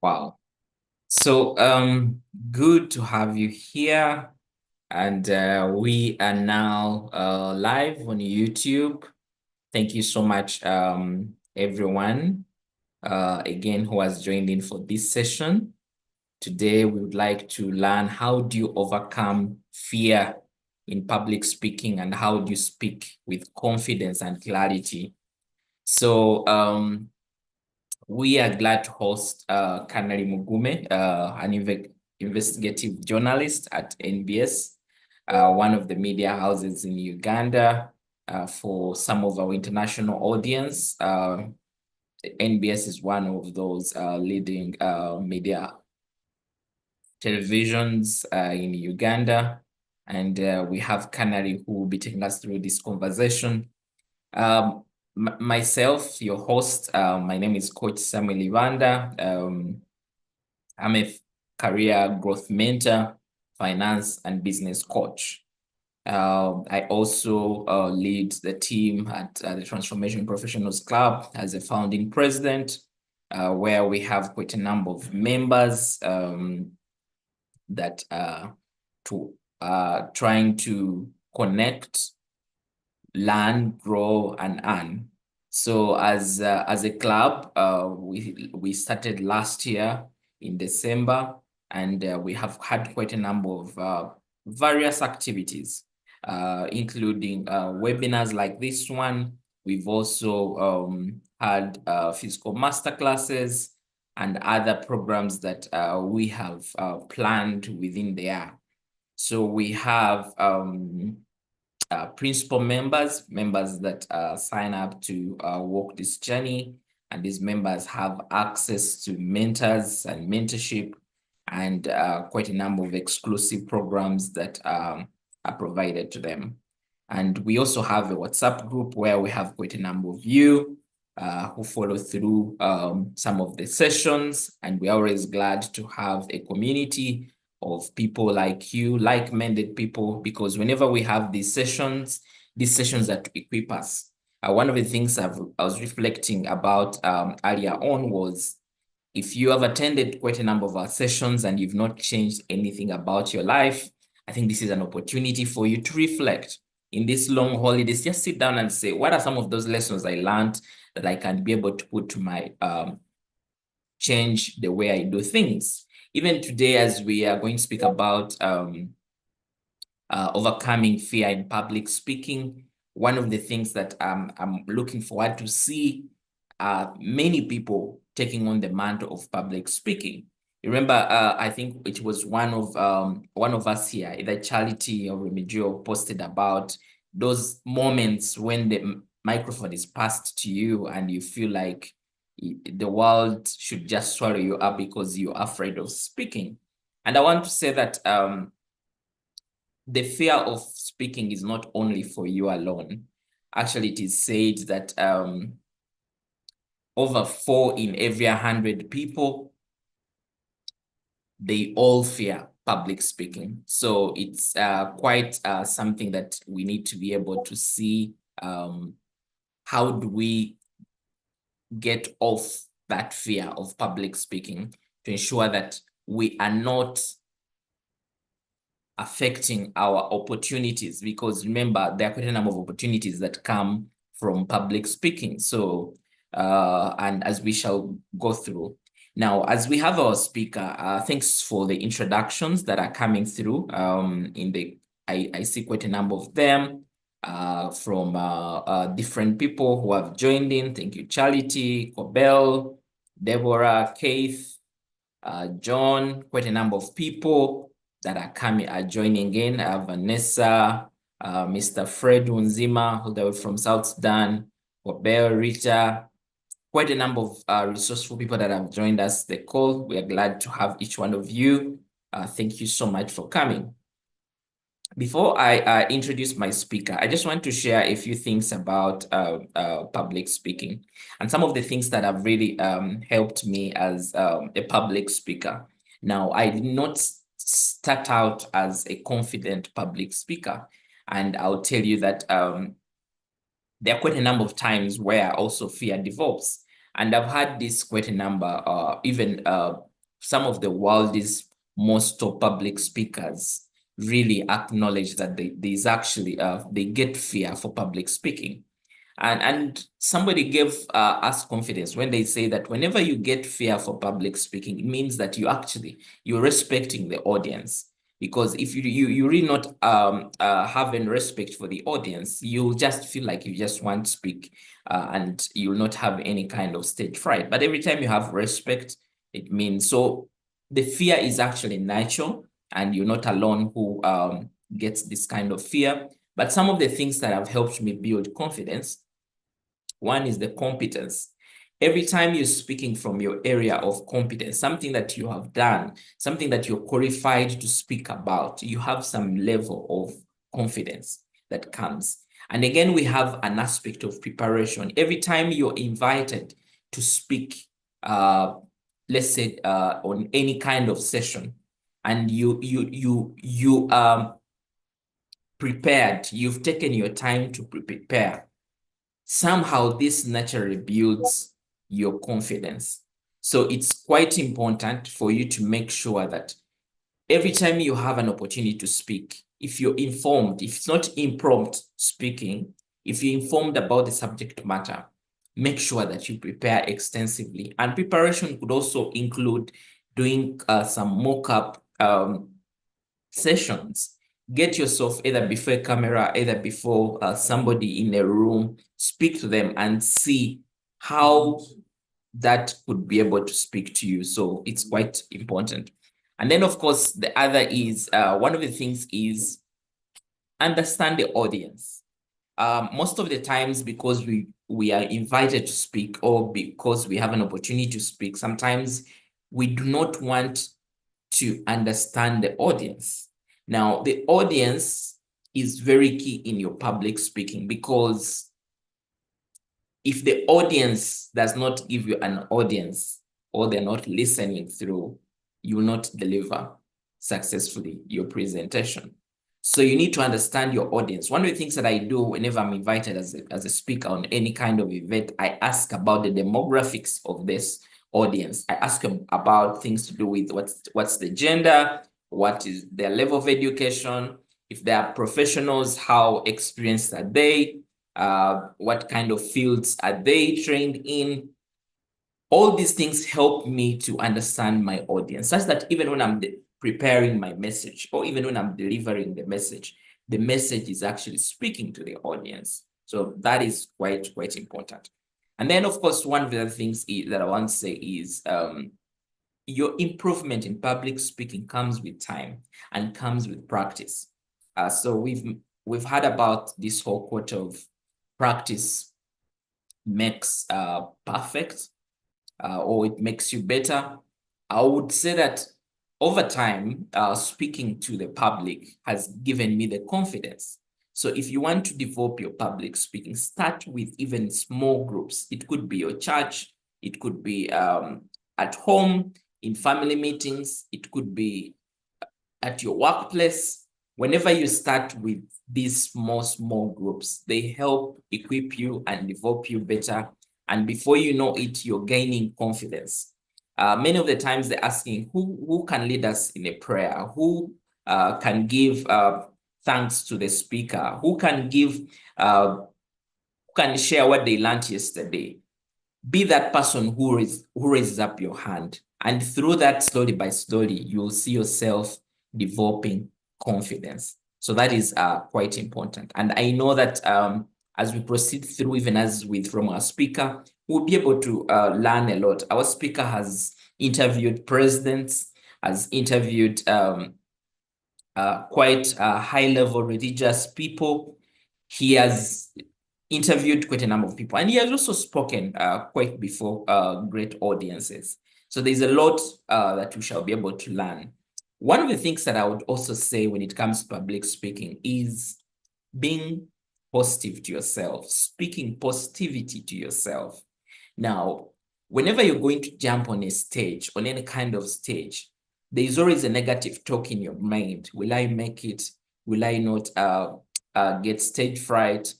Wow. So, good to have you here. And we are now live on YouTube. Thank you so much, everyone, again, who has joined in for this session. Today, we would like to learn how do you overcome fear in public speaking and how do you speak with confidence and clarity. So, we are glad to host Canary Mugume, an investigative journalist at NBS, one of the media houses in Uganda. For some of our international audience, NBS is one of those leading media televisions in Uganda. And we have Canary who will be taking us through this conversation. Um, Myself, your host, my name is Coach Samuel Ivanda. I'm a career growth mentor, finance and business coach. I also lead the team at the Transformational Professionals Club as a founding president, where we have quite a number of members that trying to connect, learn, grow, and earn. So as a club, we started last year in December, and we have had quite a number of various activities, including webinars like this one. We've also had physical masterclasses and other programs that we have planned within the year. So we have principal members that sign up to walk this journey. And these members have access to mentors and mentorship and quite a number of exclusive programs that are provided to them. And we also have a WhatsApp group where we have quite a number of you who follow through some of the sessions. And we're always glad to have a community of people like you, like-minded people, because whenever we have these sessions that equip us. One of the things I was reflecting about earlier on was, if you have attended quite a number of our sessions and you've not changed anything about your life, I think this is an opportunity for you to reflect. In this long holidays, just sit down and say, what are some of those lessons I learned that I can be able to put to my change the way I do things? Even today, as we are going to speak about overcoming fear in public speaking, one of the things that I'm looking forward to see many people taking on the mantle of public speaking. You remember, I think it was one of us here, either Charity or Remigio, posted about those moments when the microphone is passed to you and you feel like the world should just swallow you up because you're afraid of speaking. And I want to say that the fear of speaking is not only for you alone. Actually, it is said that over 4 in every 100 people, they all fear public speaking. So it's quite something that we need to be able to see. How do we get off that fear of public speaking to ensure that we are not affecting our opportunities? Because remember, there are quite a number of opportunities that come from public speaking. So, and as we shall go through. Now, as we have our speaker, thanks for the introductions that are coming through. I see quite a number of them from different people who have joined in. Thank you, Charity, Cobell, Deborah, Keith, John, quite a number of people that are joining in. Vanessa, Mr. Fred Unzima, all the way from South Sudan, Cobell, Rita, quite a number of resourceful people that have joined us the call. We are glad to have each one of you. Thank you so much for coming. Before I introduce my speaker, I just want to share a few things about public speaking and some of the things that have really helped me as a public speaker. Now, I did not start out as a confident public speaker, and I'll tell you that there are quite a number of times where also fear develops. And I've had this quite a number, even some of the world's most top public speakers really acknowledge that there's actually they get fear for public speaking. And somebody gave us confidence when they say that whenever you get fear for public speaking, it means that you're respecting the audience. Because if you really not having respect for the audience, you'll just feel like you just want to speak and you'll not have any kind of stage fright. But every time you have respect, it means so the fear is actually natural and you're not alone who gets this kind of fear. But some of the things that have helped me build confidence, one is the competence. Every time you're speaking from your area of competence, something that you have done, something that you're qualified to speak about, you have some level of confidence that comes. And again, we have an aspect of preparation. Every time you're invited to speak, let's say on any kind of session, and you prepared, you've taken your time to prepare, somehow this naturally builds your confidence. So it's quite important for you to make sure that every time you have an opportunity to speak, if you're informed, if it's not impromptu speaking, if you're informed about the subject matter, make sure that you prepare extensively. And preparation could also include doing some mock-up sessions. Get yourself either before a camera, either before somebody in a room, speak to them and see how that could be able to speak to you. So it's quite important. And then, of course, the other is, one of the things is understand the audience. Most of the times, because we are invited to speak or because we have an opportunity to speak, sometimes we do not want to understand the audience. Now, the audience is very key in your public speaking, because if the audience does not give you an audience or they're not listening through, you will not deliver successfully your presentation. So you need to understand your audience. One of the things that I do whenever I'm invited as a speaker on any kind of event, I ask about the demographics of this audience. I ask them about things to do with what's the gender, what is their level of education, if they are professionals, how experienced are they, what kind of fields are they trained in. All these things help me to understand my audience, such that even when I'm preparing my message, or even when I'm delivering the message is actually speaking to the audience. So that is quite important. And then, of course, one of the other things that I want to say is your improvement in public speaking comes with time and comes with practice. So we've heard about this whole quote of practice makes perfect, or it makes you better. I would say that over time, speaking to the public has given me the confidence. So if you want to develop your public speaking, start with even small groups. It could be your church, it could be at home, in family meetings, it could be at your workplace. Whenever you start with these small groups, they help equip you and develop you better. And before you know it, you're gaining confidence. Many of the times they're asking, who can lead us in a prayer? Who can give thanks to the speaker? Who can share what they learned yesterday? Be that person who raises up your hand. And through that, slowly by slowly, you'll see yourself developing confidence. So that is quite important. And I know that as we proceed through, even as from our speaker, we'll be able to learn a lot. Our speaker has interviewed presidents, has interviewed quite high-level religious people. He has interviewed quite a number of people, and he has also spoken quite before great audiences. So there's a lot that we shall be able to learn. One of the things that I would also say when it comes to public speaking is being positive to yourself, speaking positivity to yourself. Now, whenever you're going to jump on a stage, on any kind of stage, there is always a negative talk in your mind. Will I make it? Will I not get stage fright?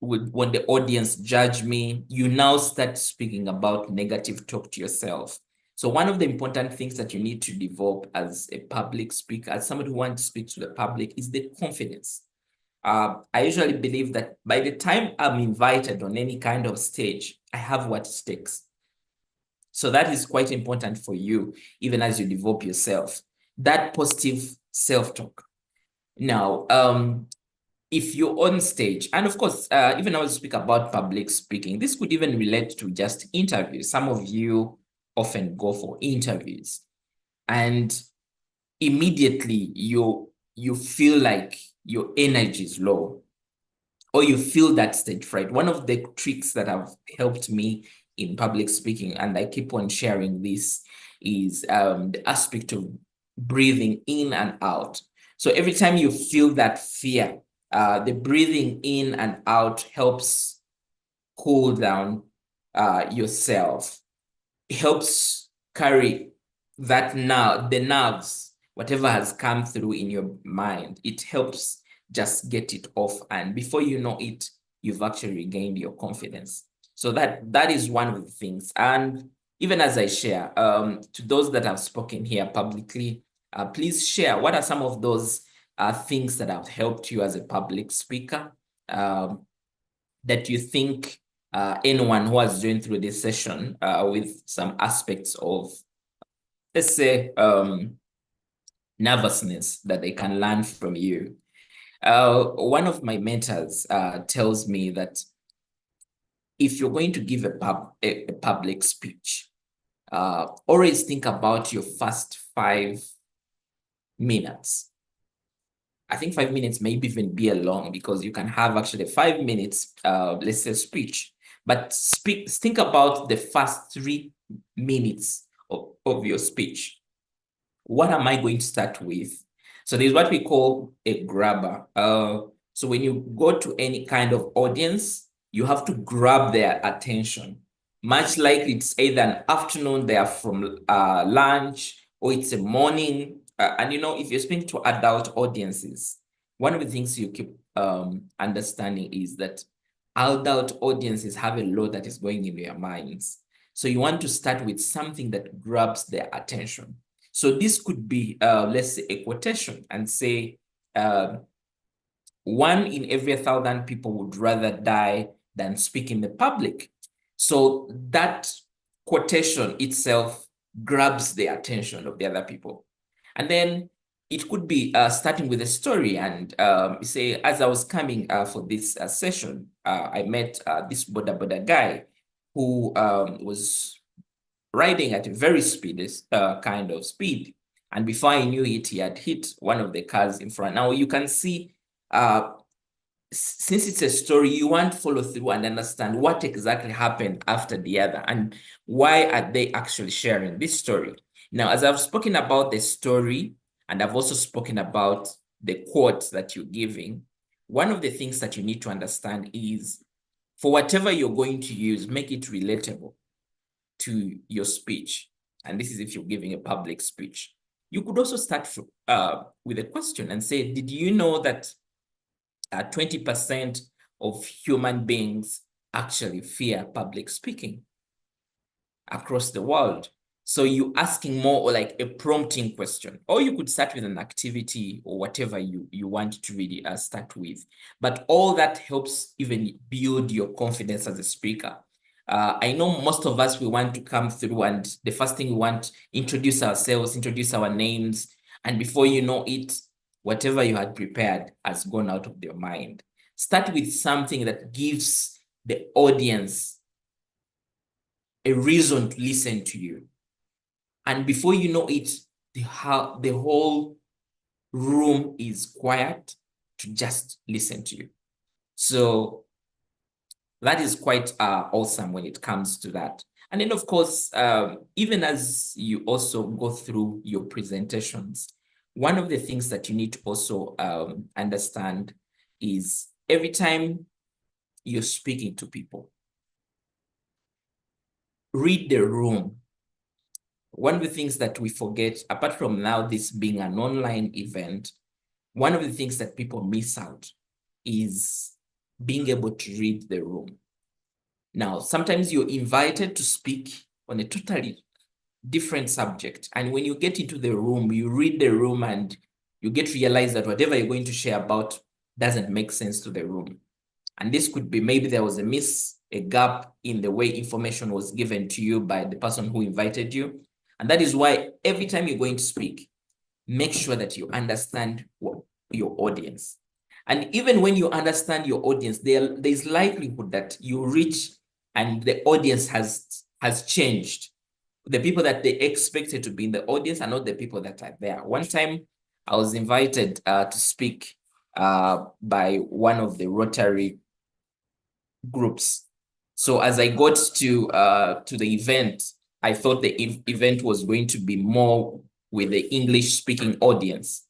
When the audience judge me? You now start speaking about negative talk to yourself. So one of the important things that you need to develop as a public speaker, as somebody who wants to speak to the public, is the confidence. I usually believe that by the time I'm invited on any kind of stage, I have what it takes. So that is quite important for you, even as you develop yourself, that positive self-talk. Now, if you're on stage, and of course, even I will speak about public speaking, this could even relate to just interviews. Some of you often go for interviews, and immediately you feel like your energy is low, or you feel that stage fright. One of the tricks that have helped me in public speaking, and I keep on sharing this, is the aspect of breathing in and out. So every time you feel that fear, the breathing in and out helps cool down yourself. It helps carry that the nerves, whatever has come through in your mind, it helps just get it off. And before you know it, you've actually regained your confidence. So that is one of the things. And even as I share, to those that have spoken here publicly, please share what are some of those things that have helped you as a public speaker, that you think anyone who has joined through this session with some aspects of, let's say, nervousness, that they can learn from you. One of my mentors tells me that if you're going to give a public speech, always think about your first 5 minutes. I think 5 minutes may even be a long, because you can have actually 5 minutes, let's say, speech, but think about the first 3 minutes of your speech. What am I going to start with? So there's what we call a grabber. So when you go to any kind of audience, you have to grab their attention. Much like it's either an afternoon, they are from lunch, or it's a morning. And if you're speaking to adult audiences, one of the things you keep understanding is that adult audiences have a lot that is going in their minds. So you want to start with something that grabs their attention. So this could be, let's say, a quotation, and say, 1 in every 1,000 people would rather die than speak in the public. So that quotation itself grabs the attention of the other people. And then it could be starting with a story, and say, as I was coming for this session, I met this boda guy who was riding at a very kind of speed. And before I knew it, he had hit one of the cars in front. Now you can see, since it's a story, you want to follow through and understand what exactly happened after the other, and why are they actually sharing this story. Now, as I've spoken about the story, and I've also spoken about the quotes that you're giving, one of the things that you need to understand is, for whatever you're going to use, make it relatable to your speech. And this is if you're giving a public speech. You could also start with a question and say, did you know that 20% of human beings actually fear public speaking across the world? So you're asking more, or like a prompting question, or you could start with an activity or whatever you want to really start with. But all that helps even build your confidence as a speaker. I know most of us, we want to come through, and the first thing we want, introduce ourselves, introduce our names. And before you know it, whatever you had prepared has gone out of your mind. Start with something that gives the audience a reason to listen to you. And before you know it, the whole room is quiet to just listen to you. So that is quite awesome when it comes to that. And then, of course, even as you also go through your presentations, one of the things that you need to also understand is, every time you're speaking to people, read the room. One of the things that we forget, apart from now this being an online event, one of the things that people miss out is being able to read the room. Now, sometimes you're invited to speak on a totally different subject. And when you get into the room, you read the room and you get to realize that whatever you're going to share about doesn't make sense to the room. And this could be maybe there was a gap in the way information was given to you by the person who invited you. And that is why every time you're going to speak, make sure that you understand your audience. And even when you understand your audience, there's likelihood that you reach and the audience has changed. The people that they expected to be in the audience are not the people that are there. One time I was invited to speak by one of the Rotary groups. So as I got to the event, I thought the event was going to be more with the English speaking audience.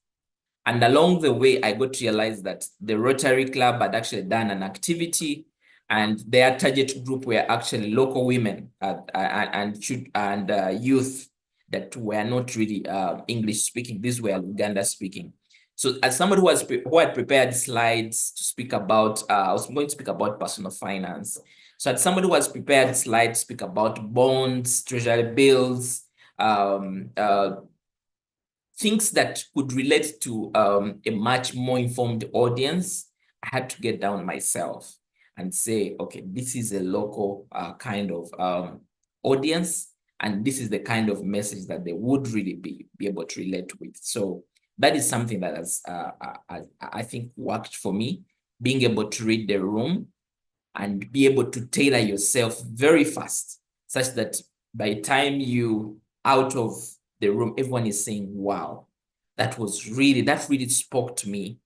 And along the way, I got to realize that the Rotary Club had actually done an activity, and their target group were actually local women and youth that were not really English speaking. These were Uganda speaking. So as somebody who had prepared slides to speak about, I was going to speak about personal finance. So as somebody who has prepared slides to speak about bonds, treasury bills, things that could relate to a much more informed audience, I had to get down myself and say, okay, this is a local kind of audience, and this is the kind of message that they would really be able to relate with. So that is something that has, I think, worked for me, being able to read the room and be able to tailor yourself very fast, such that by the time you out of the room, everyone is saying, wow, that really spoke to me,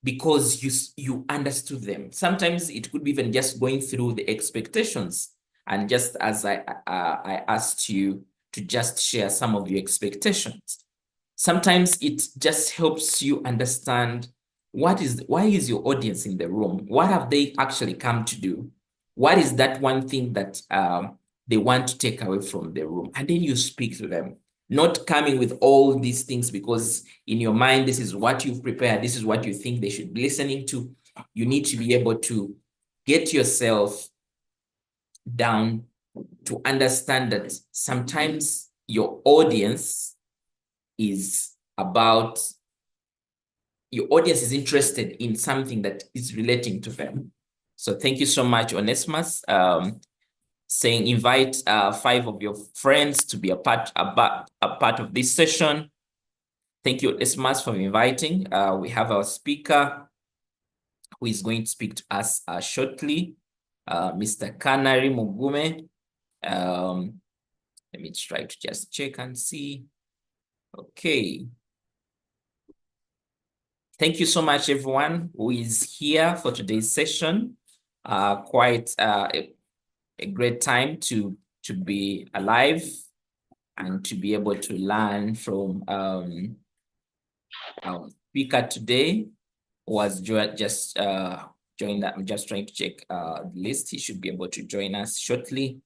because you understood them. Sometimes it could be even just going through the expectations. And just as I asked you to just share some of your expectations, sometimes it just helps you understand why is your audience in the room? What have they actually come to do? What is that one thing that they want to take away from the room? And then you speak to them, not coming with all these things because in your mind, this is what you've prepared, this is what you think they should be listening to. You need to be able to get yourself down to understand that sometimes your audience is interested in something that is relating to them. So thank you so much, Onesimus. Saying invite 5 of your friends to be a part of this session. Thank you, Onesimus, for inviting. We have our speaker who is going to speak to us shortly, Mr. Canary Mugume. Let me try to just check and see. Okay. Thank you so much, everyone who is here for today's session. Quite a great time to be alive and to be able to learn from our speaker today, who was just joined. I'm just trying to check the list. He should be able to join us shortly.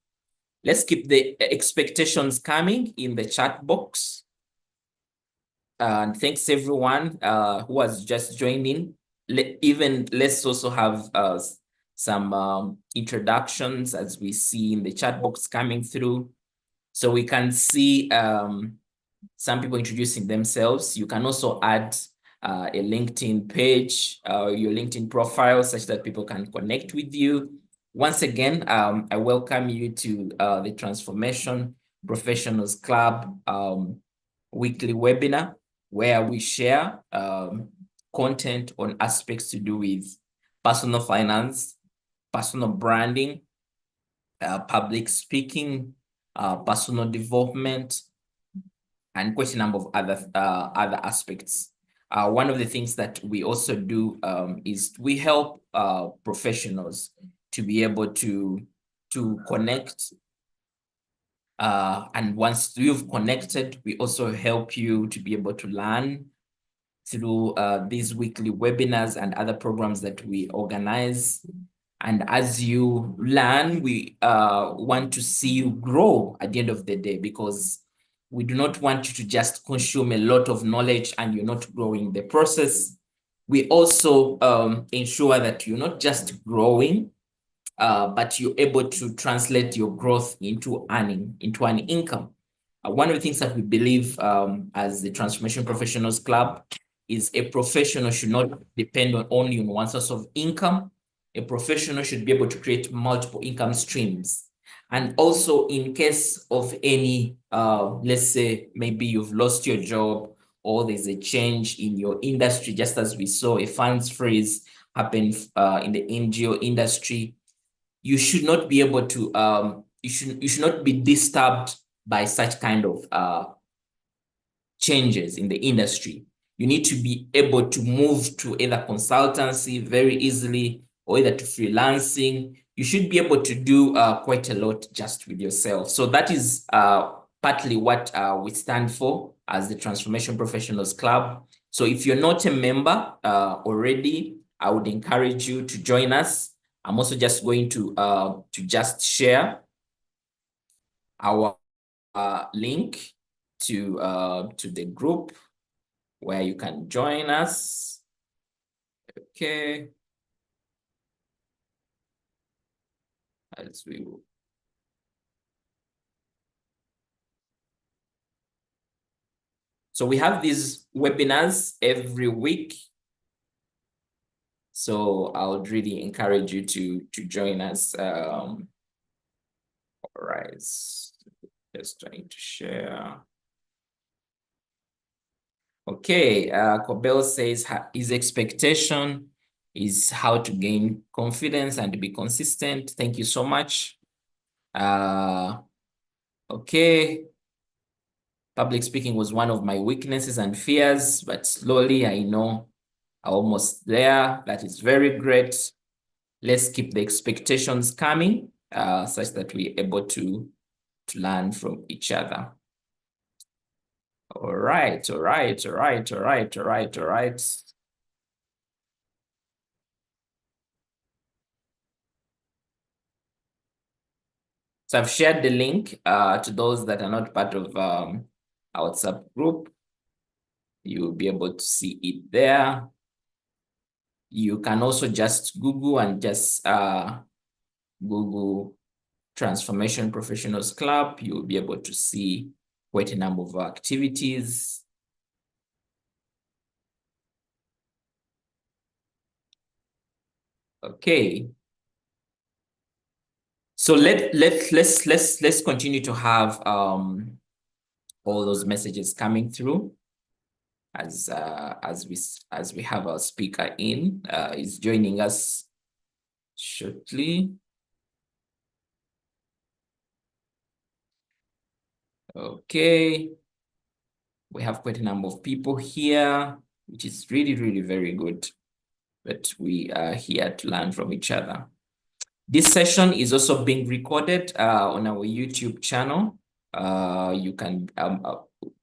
Let's keep the expectations coming in the chat box. And thanks everyone who has just joined in. Let's also have some introductions as we see in the chat box coming through. So we can see some people introducing themselves. You can also add a LinkedIn page, your LinkedIn profile, such that people can connect with you. Once again, I welcome you to the Transformation Professionals Club weekly webinar, where we share content on aspects to do with personal finance, personal branding, public speaking, personal development, and quite a number of other aspects. One of the things that we also do is we help professionals to be able to connect. And once you've connected, we also help you to be able to learn through these weekly webinars and other programs that we organize. And as you learn, we want to see you grow at the end of the day, because we do not want you to just consume a lot of knowledge and you're not growing the process. We also ensure that you're not just growing, but you're able to translate your growth into an income. one of the things that we believe as the Transformation Professionals Club is a professional should not depend on only on one source of income. A professional should be able to create multiple income streams. And also in case of any, let's say maybe you've lost your job or there's a change in your industry, just as we saw a funds freeze happen in the NGO industry, you should not be able to, you should not be disturbed by such kind of changes in the industry. You need to be able to move to either consultancy very easily or either to freelancing. You should be able to do quite a lot just with yourself. So that is partly what we stand for as the Transformation Professionals Club. So if you're not a member already, I would encourage you to join us. I'm also just going to just share our link to the group where you can join us. Okay. As we will. So we have these webinars every week. So I would really encourage you to join us. All right. Just trying to share. Okay, Cobell says his expectation is how to gain confidence and be consistent. Thank you so much. Okay. Public speaking was one of my weaknesses and fears, but slowly I know I'm almost there. That is very great. Let's keep the expectations coming such that we're able to learn from each other. All right, all right, all right, all right, all right, all right. So I've shared the link to those that are not part of our WhatsApp group. You'll be able to see it there. You can also just Google and just Google Transformation Professionals Club. You'll be able to see quite a number of activities. Okay. So let's continue to have all those messages coming through as we have our speaker in is joining us shortly. Okay. We have quite a number of people here, which is really, really very good. But we are here to learn from each other. This session is also being recorded on our YouTube channel. You can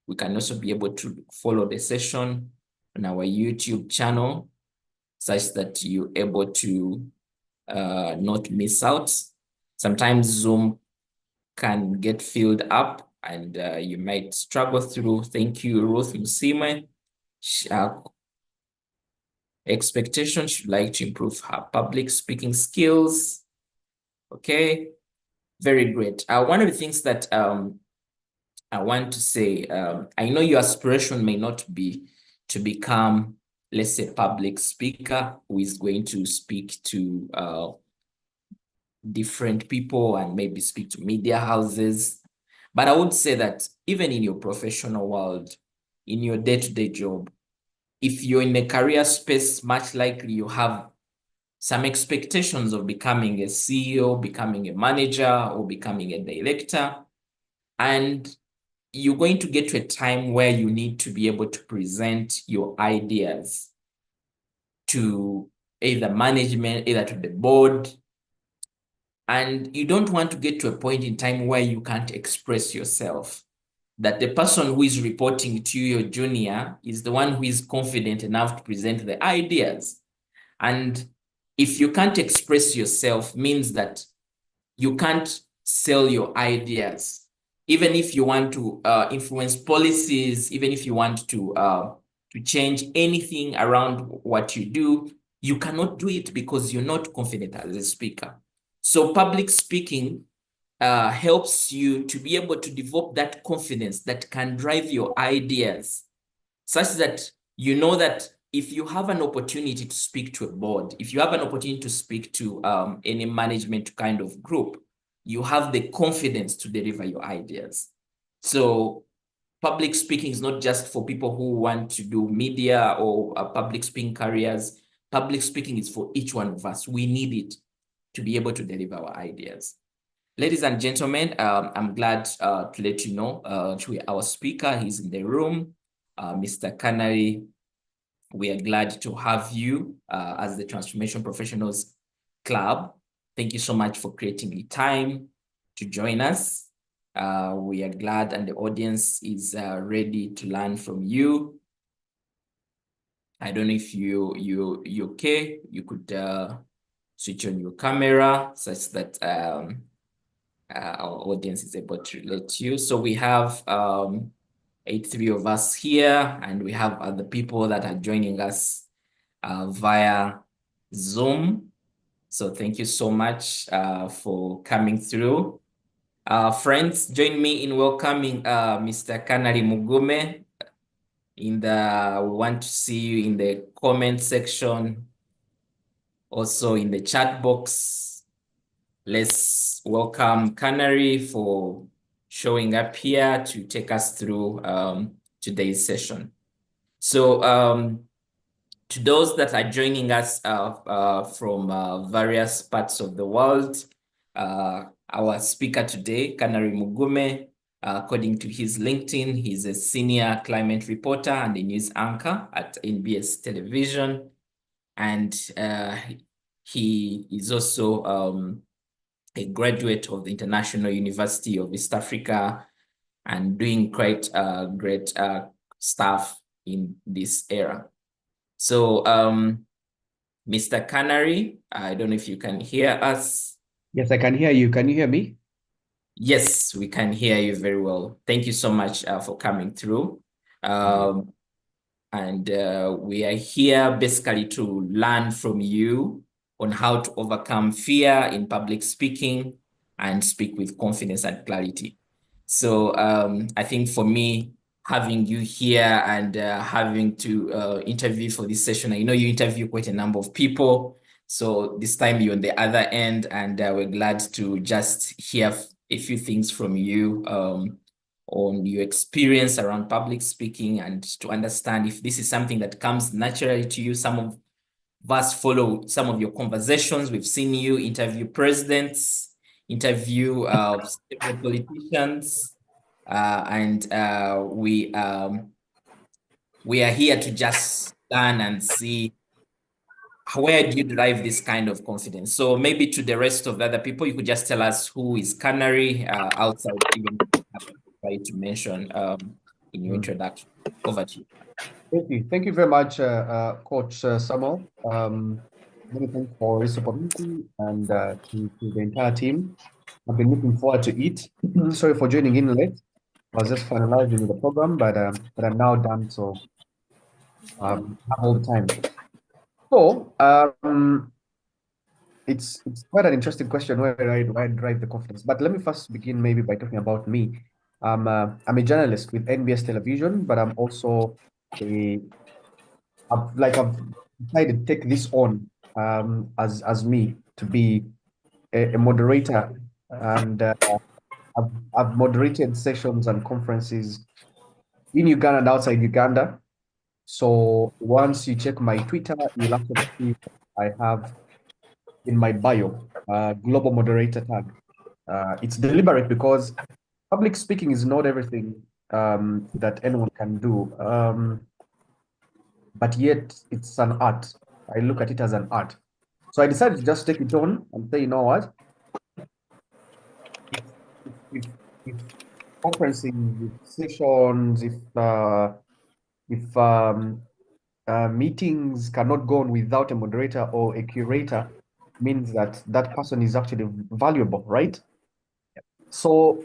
we can also be able to follow the session on our YouTube channel, such that you're able to not miss out. Sometimes Zoom can get filled up and you might struggle through. Thank you, Ruth Musime. Expectation should like to improve her public speaking skills. Okay, very great. One of the things that I want to say, I know your aspiration may not be to become, let's say, public speaker who is going to speak to different people and maybe speak to media houses. But I would say that even in your professional world, in your day-to-day job, if you're in a career space, much likely you have some expectations of becoming a CEO, becoming a manager, or becoming a director. And you're going to get to a time where you need to be able to present your ideas to either management, either to the board. And you don't want to get to a point in time where you can't express yourself, that the person who is reporting to you, your junior, is the one who is confident enough to present the ideas. And if you can't express yourself, means that you can't sell your ideas. Even if you want to influence policies, even if you want to change anything around what you do, you cannot do it because you're not confident as a speaker. So public speaking helps you to be able to develop that confidence that can drive your ideas, such that you know that if you have an opportunity to speak to a board, if you have an opportunity to speak to any management kind of group, you have the confidence to deliver your ideas. So public speaking is not just for people who want to do media or public speaking careers. Public speaking is for each one of us. We need it to be able to deliver our ideas. Ladies and gentlemen, I'm glad to let you know our speaker, he's in the room, Mr. Canary. We are glad to have you as the Transformation Professionals Club. Thank you so much for creating the time to join us. We are glad, and the audience is ready to learn from you. I don't know if you okay. You could switch on your camera such that our audience is able to relate to you. So we have 83 of us here, and we have other people that are joining us via Zoom. So thank you so much for coming through. Friends, join me in welcoming Mr. Canary Mugume. We want to see you in the comment section, also in the chat box. Let's welcome Canary for showing up here to take us through today's session. So to those that are joining us from various parts of the world, our speaker today, Canary Mugume, according to his LinkedIn, he's a senior climate reporter and a news anchor at NBS Television. And he is also a graduate of the International University of East Africa and doing quite great stuff in this era. So, Mr. Canary, I don't know if you can hear us. Yes, I can hear you. Can you hear me? Yes, we can hear you very well. Thank you so much for coming through. And we are here basically to learn from you on how to overcome fear in public speaking and speak with confidence and clarity. So I think for me, having you here and having to interview for this session, I know you interview quite a number of people. So this time you're on the other end, and we're glad to just hear a few things from you on your experience around public speaking, and to understand if this is something that comes naturally to you. Some of us follow some of your conversations. We've seen you interview presidents, interview several politicians, and we are here to just learn and see where do you derive this kind of confidence. So maybe to the rest of the other people, you could just tell us who is Canary outside even try to mention in your introduction. Over to you. Thank you. Thank you very much, Coach Samuel. Many thanks for this opportunity, and to the entire team. I've been looking forward to it. Sorry for joining in late. I was just finalizing the program, but I'm now done, so I have all the time. So it's quite an interesting question where I drive the confidence. But let me first begin maybe by talking about me. I'm a journalist with NBS Television, but I'm also I've decided to take this on as me to be a moderator, and I've moderated sessions and conferences in Uganda and outside Uganda. So once you check my Twitter, you'll actually see I have in my bio global moderator tag. It's deliberate because public speaking is not everything that anyone can do. But yet it's an art. I look at it as an art. So I decided to just take it on and say, you know what? If conferencing, if sessions, if meetings cannot go on without a moderator or a curator, means that that person is actually valuable, right? So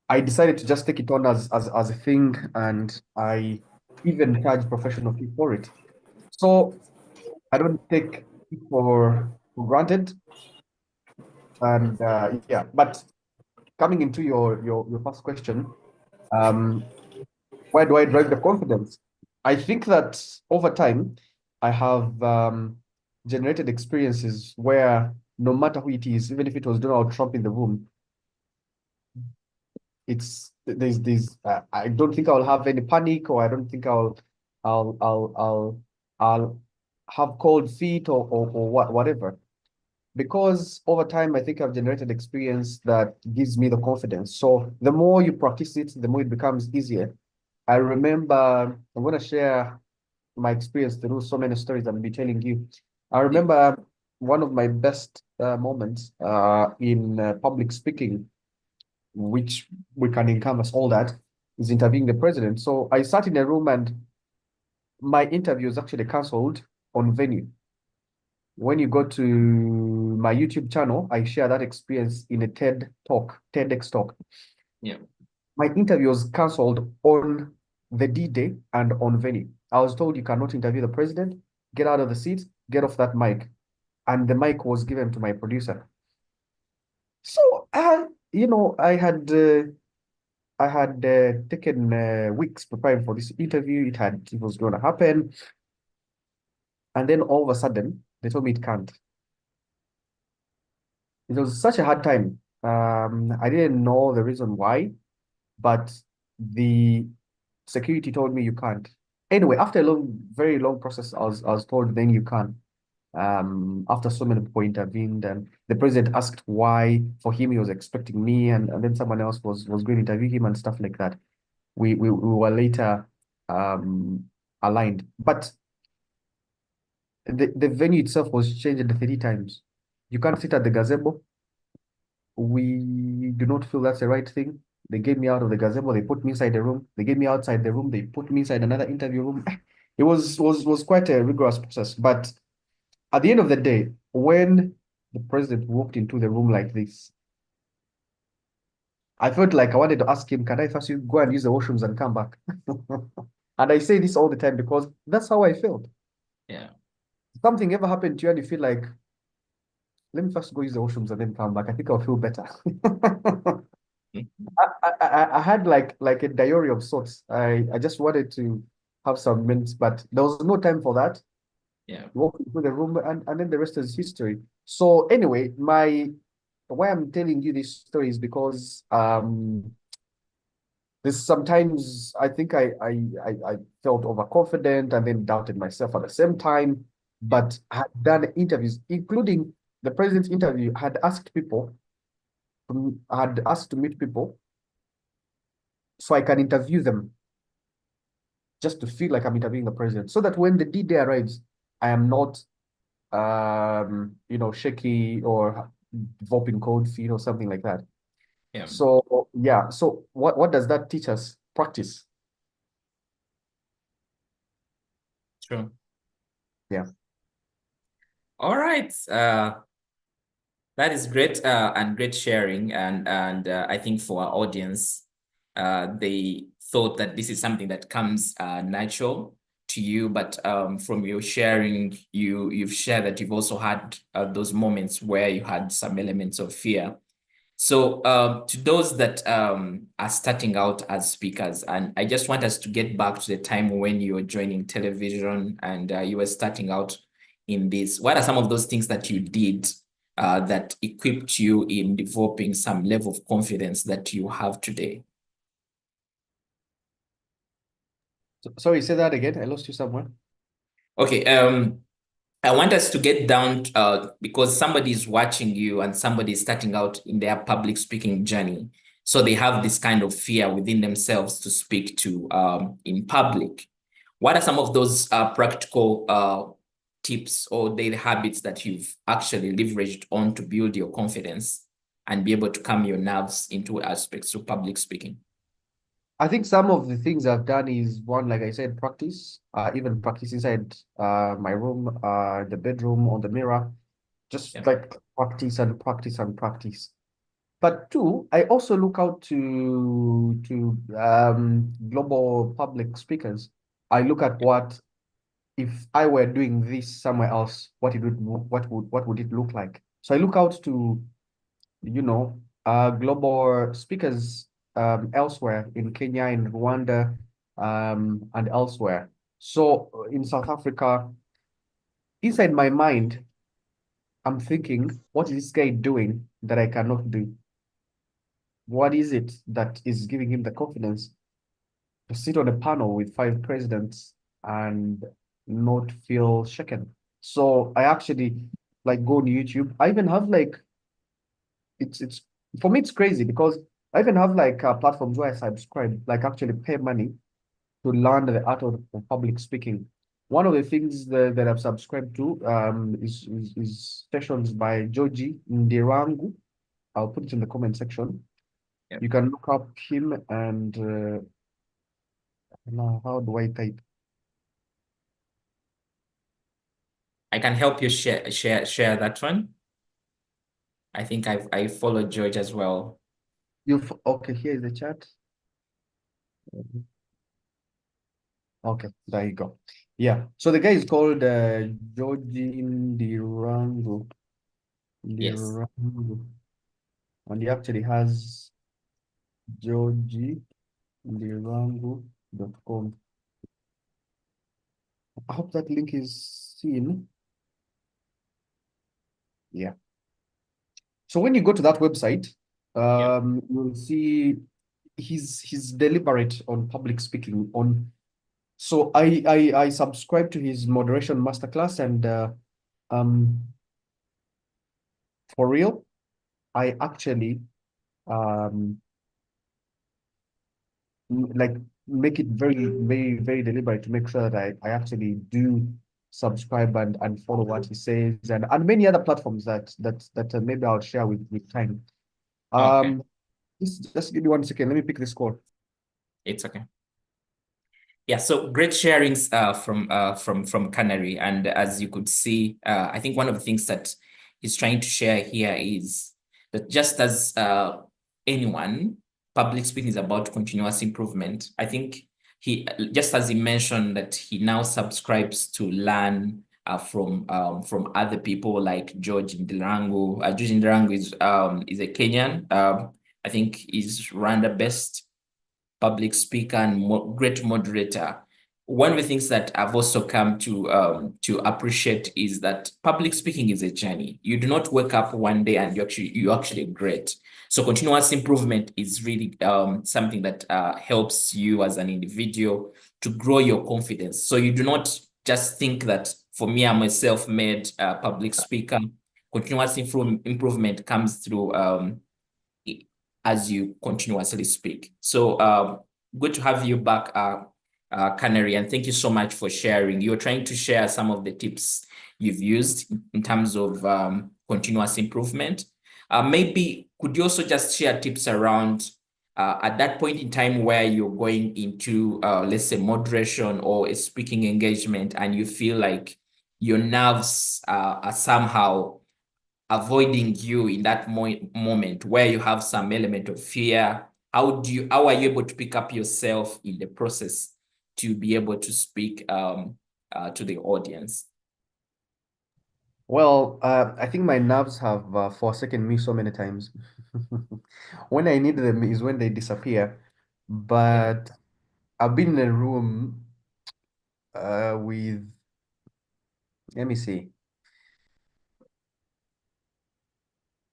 I decided to just take it on as a thing, and I even charge professional fee for it. So I don't take it for granted. And yeah, but coming into your first question, um, why do I drive the confidence? I think that over time, I have generated experiences where no matter who it is, even if it was Donald Trump in the room, I don't think I'll have any panic, or I don't think I'll I'll I'll I'll have cold feet, or whatever. Because over time, I think I've generated experience that gives me the confidence. So the more you practice it, the more it becomes easier. I remember, I'm going to share my experience through so many stories I'll be telling you. I Yeah. remember one of my best moments in public speaking, which we can encompass all that, is interviewing the president. So I sat in a room and my interview was actually cancelled on venue. When you go to my YouTube channel, I share that experience in a TEDx talk. Yeah. My interview was cancelled on the D-Day and on venue. I was told you cannot interview the president, get out of the seat, get off that mic. And the mic was given to my producer. So, I had taken weeks preparing for this interview. It was going to happen. And then all of a sudden, they told me it can't. It was such a hard time. I didn't know the reason why, but the security told me you can't. Anyway, after a very long process, I was told then you can. After so many people intervened, and the president asked why. For him, he was expecting me, and then someone else was going to interview him and stuff like that. We were later aligned, but the venue itself was changed 30 times. You can't sit at the gazebo. We do not feel that's the right thing. They gave me out of the gazebo. They put me inside the room. They gave me outside the room. They put me inside another interview room. It was quite a rigorous process. But at the end of the day, when the president walked into the room like this, I felt like I wanted to ask him, can I first go and use the washrooms and come back? And I say this all the time because that's how I felt. Yeah. Something ever happened to you and you feel like, let me first go use the washrooms and then come back. I think I'll feel better. Mhm. I had like a diary of sorts. I just wanted to have some mints, but there was no time for that. Yeah. Walk into the room, and then the rest is history. So anyway, my why I'm telling you this story is because this sometimes I think I felt overconfident and then doubted myself at the same time. Yeah. But I had done interviews, including the president's interview, I had asked to meet people so I can interview them just to feel like I'm interviewing the president, so that when the D-Day arrives, I am not, shaky or developing cold feet or something like that. Yeah. So yeah, so what does that teach us? Practice. True. Yeah. All right. That is great and great sharing. And I think for our audience, they thought that this is something that comes natural to you, but from your sharing, you've shared that you've also had those moments where you had some elements of fear. So to those that are starting out as speakers, and I just want us to get back to the time when you were joining television and you were starting out in this. What are some of those things that you did that equipped you in developing some level of confidence that you have today? Sorry, say that again. I lost you somewhere. Okay, I want us to get down because somebody is watching you and somebody is starting out in their public speaking journey. So they have this kind of fear within themselves to speak to in public. What are some of those practical tips or daily habits that you've actually leveraged on to build your confidence and be able to calm your nerves into aspects of public speaking? I think some of the things I've done is one, like I said, practice. Even practice inside my room, the bedroom, on the mirror. Just Yeah. like practice and practice and practice. But two, I also look out to global public speakers. I look at what if I were doing this somewhere else, what would it look like? So I look out to, you know, global speakers elsewhere in Kenya, in Rwanda, and elsewhere. So in South Africa, inside my mind, I'm thinking, what is this guy doing that I cannot do? What is it that is giving him the confidence to sit on a panel with five presidents and not feel shaken? So I actually like go on YouTube. I even have like it's for me it's crazy because I even have like platforms where I subscribe, like actually pay money to learn the art of public speaking. One of the things that I've subscribed to is sessions by Georgie Ndirangu. I'll put it in the comment section. Yeah. You can look up him and now how do I type? I can help you share that one. I think I followed George as well. You've okay, here is the chat. Okay, there you go. Yeah. So the guy is called Georgie Ndirangu. Yes. Ndirangu. And he actually has georgiendirangu.com. I hope that link is seen. Yeah. So when you go to that website, Yeah. you'll see he's deliberate on public speaking. On so I subscribe to his moderation masterclass, and um for real, I actually um like make it very deliberate to make sure that I actually do subscribe and follow what he says, and many other platforms that maybe I'll share with time. Okay. Um, just give me 1 second. Let me pick this call. It's okay. Yeah, so great sharings from Canary, and as you could see, I think one of the things that he's trying to share here is that just as anyone, public speaking is about continuous improvement. I think he just as he mentioned that he now subscribes to learn from other people like George Ndirangu. George Ndirangu is a Kenyan. I think he's Rwanda based public speaker and great moderator. One of the things that I've also come to appreciate is that public speaking is a journey. You do not wake up one day and you're actually great. So continuous improvement is really something that helps you as an individual to grow your confidence. So you do not just think that for me, I'm a self-made public speaker. Continuous improvement comes through as you continuously speak. So good to have you back, Canary, and thank you so much for sharing. You're trying to share some of the tips you've used in terms of continuous improvement. Maybe could you also just share tips around at that point in time where you're going into, let's say, moderation or a speaking engagement, and you feel like your nerves are somehow avoiding you in that moment where you have some element of fear? How are you able to pick up yourself in the process to be able to speak to the audience? Well, I think my nerves have forsaken me so many times. When I need them is when they disappear. Yeah. But I've been in a room with, let me see,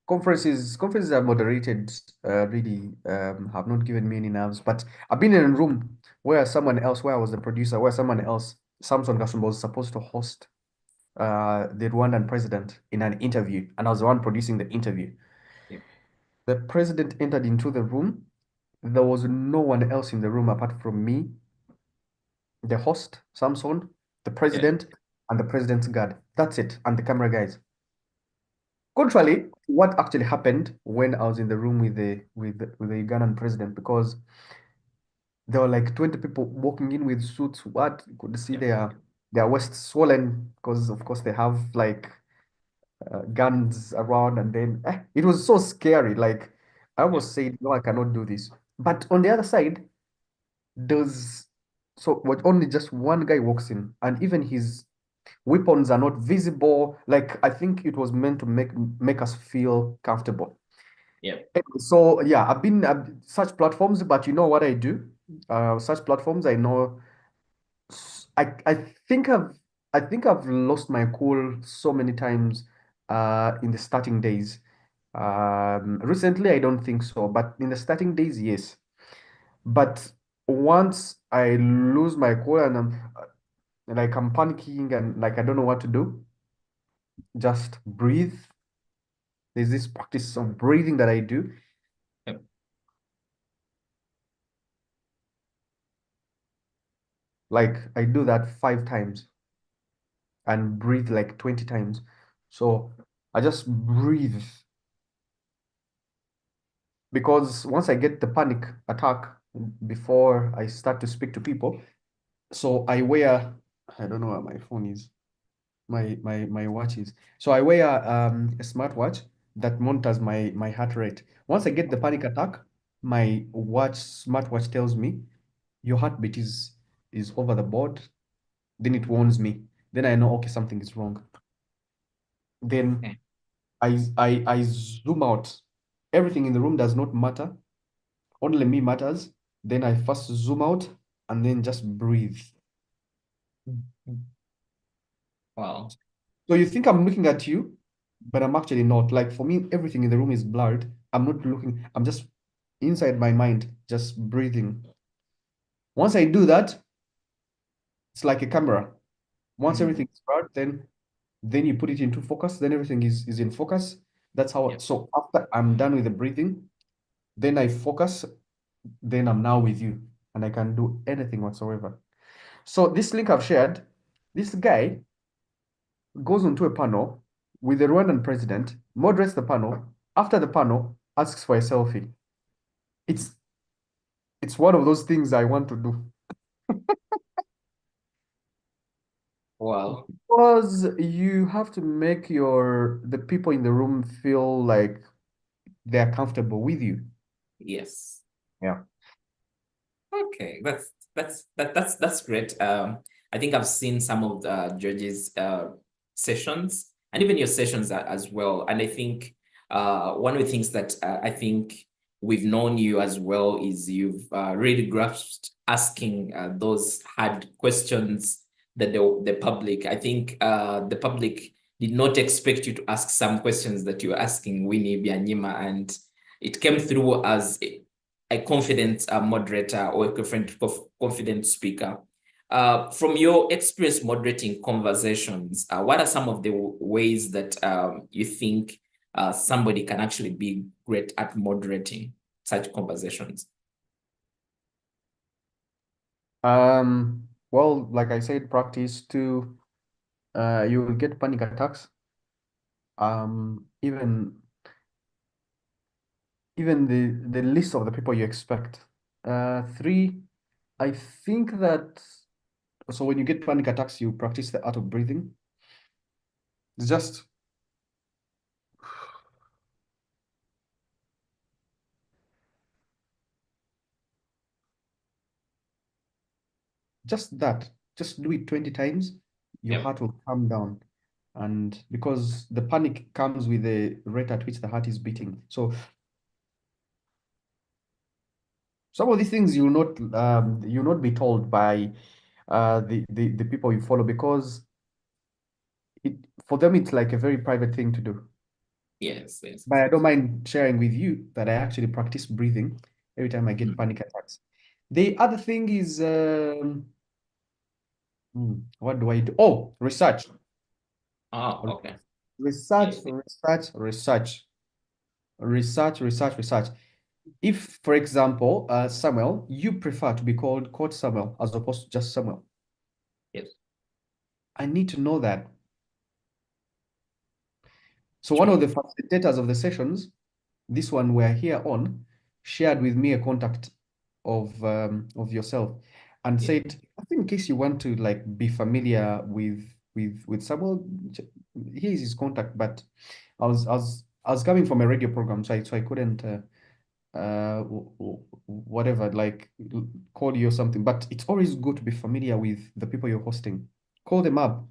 conferences are moderated, really have not given me any nerves. But I've been in a room where someone else, where I was the producer, where someone else, Samson Gasumba, was supposed to host the Rwandan president in an interview, and I was the one producing the interview. Yeah. The president entered into the room. There was no one else in the room apart from me, the host, Samson, the Yeah. president, and the president's guard. That's it, and the camera guys. Contrarily, what actually happened when I was in the room with the Ugandan president, because there were like 20 people walking in with suits. What you could see Yeah. their waist swollen because of course they have like guns around, and then it was so scary. Like I Yeah. was saying, no, I cannot do this. But on the other side, there's so what only just one guy walks in, and even his weapons are not visible. Like I think it was meant to make us feel comfortable. Yep. So yeah, I've been such platforms, but you know what I do? Such platforms, I know. I think I've lost my cool so many times in the starting days. Recently, I don't think so, but in the starting days, yes. But once I lose my cool and I'm panicking and like I don't know what to do, just breathe. There's this practice of breathing that I do. Yep. Like I do that 5 times and breathe like 20 times. So I just breathe because once I get the panic attack before I start to speak to people, so I wear, I don't know where my phone is, my watch is. So I wear a smartwatch that monitors my heart rate. Once I get the panic attack, my smartwatch tells me your heartbeat is over the board. Then it warns me. Then I know, okay, something is wrong. Then Okay. I zoom out. Everything in the room does not matter. Only me matters. Then I first zoom out and then just breathe. Wow. So you think I'm looking at you, but I'm actually not. Like for me, everything in the room is blurred. I'm not looking, I'm just inside my mind, just breathing. Once I do that, it's like a camera. Once Mm. everything is blurred, then you put it into focus, then everything is in focus. That's how, Yep. so after I'm done with the breathing, then I focus, then I'm now with you and I can do anything whatsoever. So this link I've shared, this guy goes onto a panel with the Rwandan president, moderates the panel. After the panel, asks for a selfie. It's it's one of those things I want to do Wow. because you have to make the people in the room feel like they're comfortable with you. Yes. Yeah. Okay, that's great. I think I've seen some of the judges' sessions and even your sessions as well. And I think one of the things that I think we've known you as well is you've really grasped asking those hard questions that the public. I think the public did not expect you to ask some questions that you were asking Winnie Byanyima, and it came through as a confident moderator or a confident speaker. From your experience moderating conversations, what are some of the ways that you think somebody can actually be great at moderating such conversations? Well, like I said, practice to you will get panic attacks. Even the list of the people you expect. Three, I think that so when you get panic attacks, you practice the art of breathing. It's just that. Just do it 20 times, your Yep. heart will calm down. And because the panic comes with the rate at which the heart is beating. So some of these things you'll not be told by the people you follow because it for them it's like a very private thing to do. Yes, yes. But I don't mind sharing with you that I actually practice breathing every time I get Mm. panic attacks. The other thing is, what do I do? Oh, research. Oh, okay. Research, Yes. research, research, research, research, research. If, for example, Samuel, you prefer to be called Coach Samuel as opposed to just Samuel, Yes. I need to know that. So one of Sure. the facilitators of the sessions, this one we're here on, shared with me a contact of yourself and Yeah. said, I think in case you want to like be familiar with Samuel, here is his contact. But I was coming from a radio program, so I couldn't whatever like call you or something. But it's always good to be familiar with the people you're hosting. Call them up,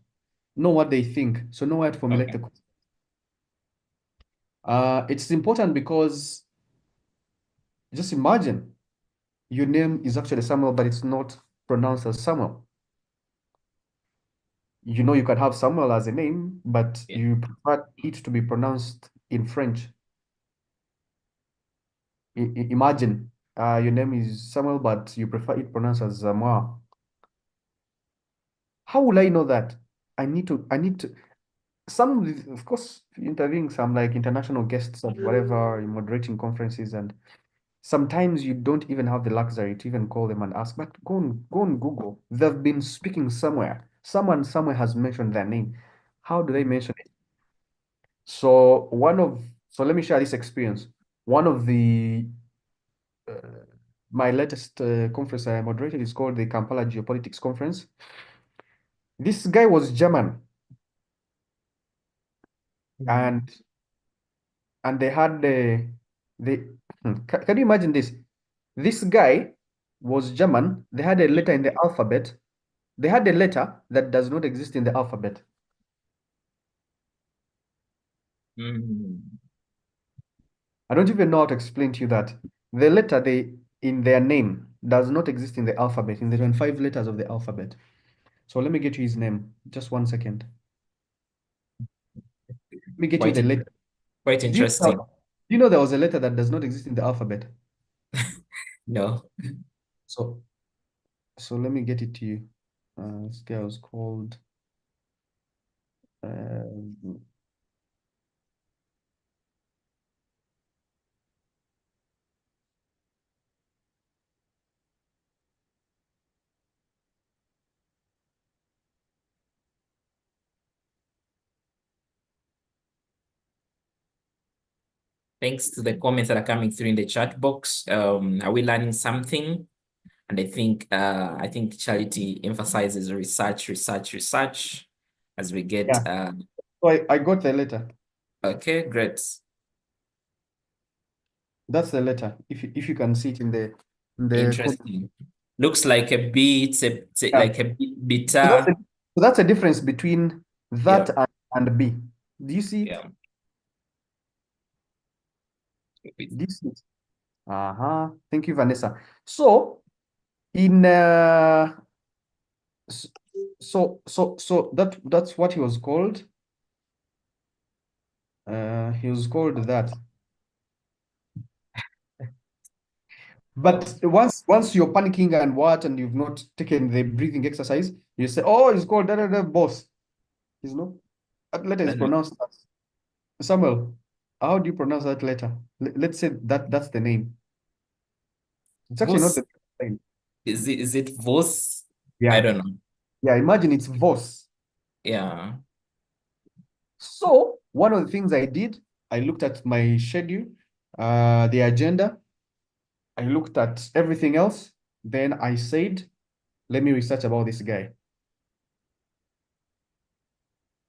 know what they think, so know how to formulate Okay. the. It's important because just imagine your name is actually Samuel, but it's not pronounced as Samuel. You know, you can have Samuel as a name, but Yeah. you prefer it to be pronounced in French. Imagine your name is Samuel, but you prefer it pronounced as Moi. How will I know that? I need to, some, of course, interviewing some like international guests or whatever, moderating conferences, and sometimes you don't even have the luxury to even call them and ask, but go on Google. They've been speaking somewhere. Someone somewhere has mentioned their name. How do they mention it? So so let me share this experience. One of the uh, my latest conference I moderated is called the Kampala Geopolitics Conference. This guy was German, and they had the can you imagine this? This guy was German. They had a letter in the alphabet. They had a letter that does not exist in the alphabet. Mm. I don't even know how to explain to you that. The letter they in their name does not exist in the alphabet, in the 25 letters of the alphabet. So let me get you his name. Just one second. Let me get you Quite the letter. quite Do you know, interesting. do you know there was a letter that does not exist in the alphabet? No. So let me get it to you. This guy was called uh, Thanks to the comments that are coming through in the chat box. Are we learning something? And I think Charity emphasizes research, research, research as we get yeah. So I got the letter. okay, great. That's the letter. If you can see it in the Interesting. Looks like a B, yeah. like a So beta. that's a difference between that Yeah, and B. Do you see it? yeah. Do you see it? Uh-huh. Thank you, Vanessa. So in s- that's what he was called. He was called that. Wow. But once you're panicking and what, and you've not taken the breathing exercise, you say, "Oh, he's called boss." He's not. That letter is pronounced as Samuel. How do you pronounce that letter? Let's say that's the name. It's actually not Vos, the name. is it Vos? I Yeah, don't know. yeah. Imagine it's Voss. Yeah. So one of the things I did, I looked at my schedule, the agenda. I looked at everything else. Then I said, "Let me research about this guy."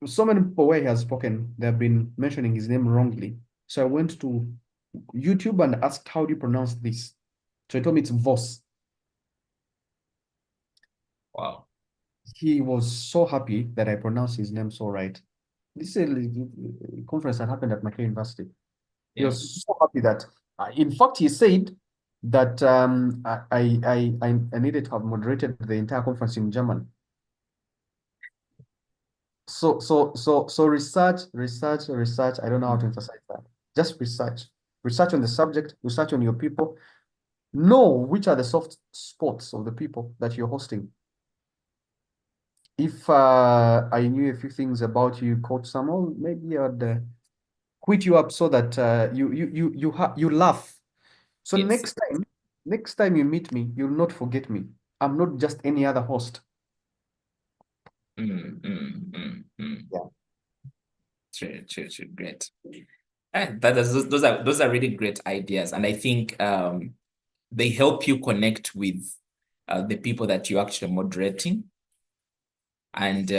So many people where he has spoken, they've been mentioning his name wrongly. So I went to YouTube and asked, "How do you pronounce this?" So he told me it's Voss. Wow. He was so happy that I pronounced his name so right. This is a conference that happened at McLean University. He Yeah. was so happy that, in fact, he said that I needed to have moderated the entire conference in German. So research, research, research. I don't know how to emphasize that. Just research. Research on the subject, research on your people. Know which are the soft spots of the people that you're hosting. If I knew a few things about you, Coach Samuel, maybe I'd quit you up so that you laugh. So Yes. next time you meet me, you'll not forget me. I'm not just any other host. Mm, mm, mm, mm. Yeah. True, true, true. Great. Those are really great ideas. And I think they help you connect with the people that you're actually moderating and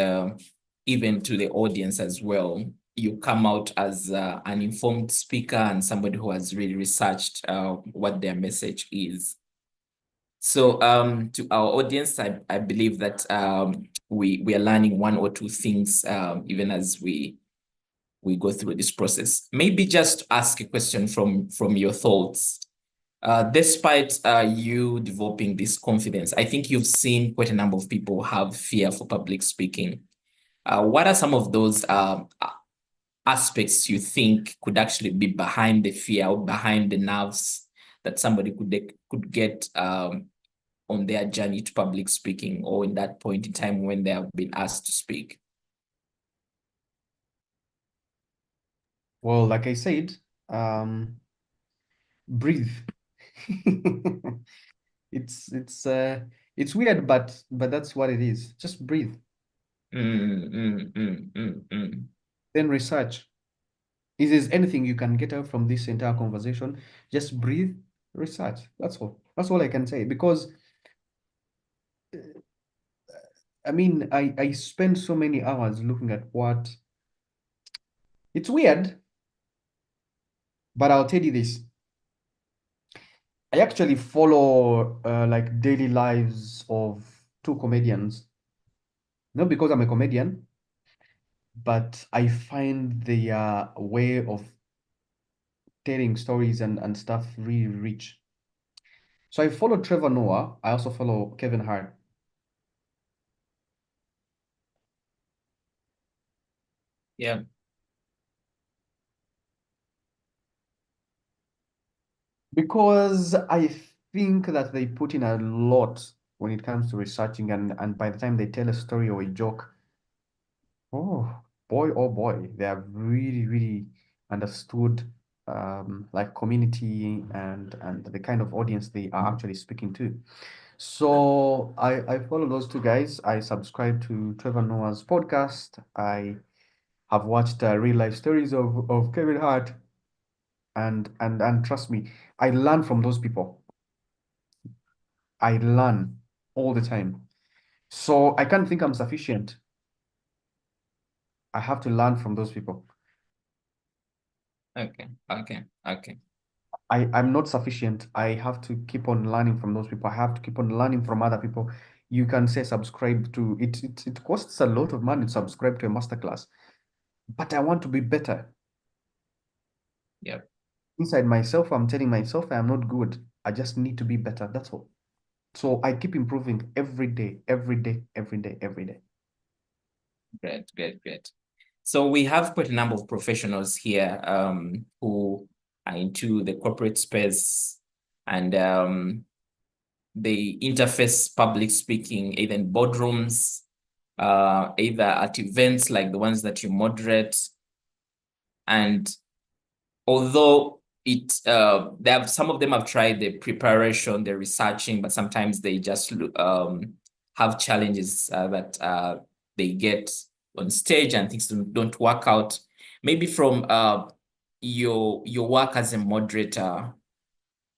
even to the audience as well. You come out as an informed speaker and somebody who has really researched what their message is. So to our audience, I believe that we are learning one or two things even as we we go through this process. Maybe just ask a question from your thoughts. Despite you developing this confidence, I think you've seen quite a number of people have fear for public speaking. What are some of those aspects you think could actually be behind the fear or behind the nerves that somebody could get on their journey to public speaking, or in that point in time when they have been asked to speak? Well, like I said, breathe. It's it's weird, but that's what it is. Just breathe. Then research. If there's anything you can get out from this entire conversation, just breathe, research. That's all. That's all I can say. Because I mean, I spend so many hours looking at what it's weird, but I'll tell you this. I actually follow like daily lives of two comedians. Not because I'm a comedian, but I find their way of telling stories and stuff really rich. So I follow Trevor Noah. I also follow Kevin Hart. Yeah. Because I think that they put in a lot when it comes to researching, and by the time they tell a story or a joke, oh boy, they have really, really understood like community and the kind of audience they are actually speaking to. So I follow those two guys. I subscribe to Trevor Noah's podcast. I have watched real life stories of Kevin Hart, and trust me, I learn from those people. I learn all the time. So I can't think I'm sufficient. I have to learn from those people. Okay. I'm not sufficient. I have to keep on learning from those people. I have to keep on learning from other people. You can say subscribe to it. It costs a lot of money to subscribe to a masterclass, but I want to be better. Yeah. Inside myself, I'm telling myself I am not good. I just need to be better. That's all. So I keep improving every day, every day, every day, every day. Great. So we have quite a number of professionals here who are into the corporate space, and they interface public speaking either in boardrooms, either at events like the ones that you moderate. And although they have, some of them have tried the preparation, the researching, but sometimes they just have challenges that they get on stage and things don't work out. Maybe from your work as a moderator,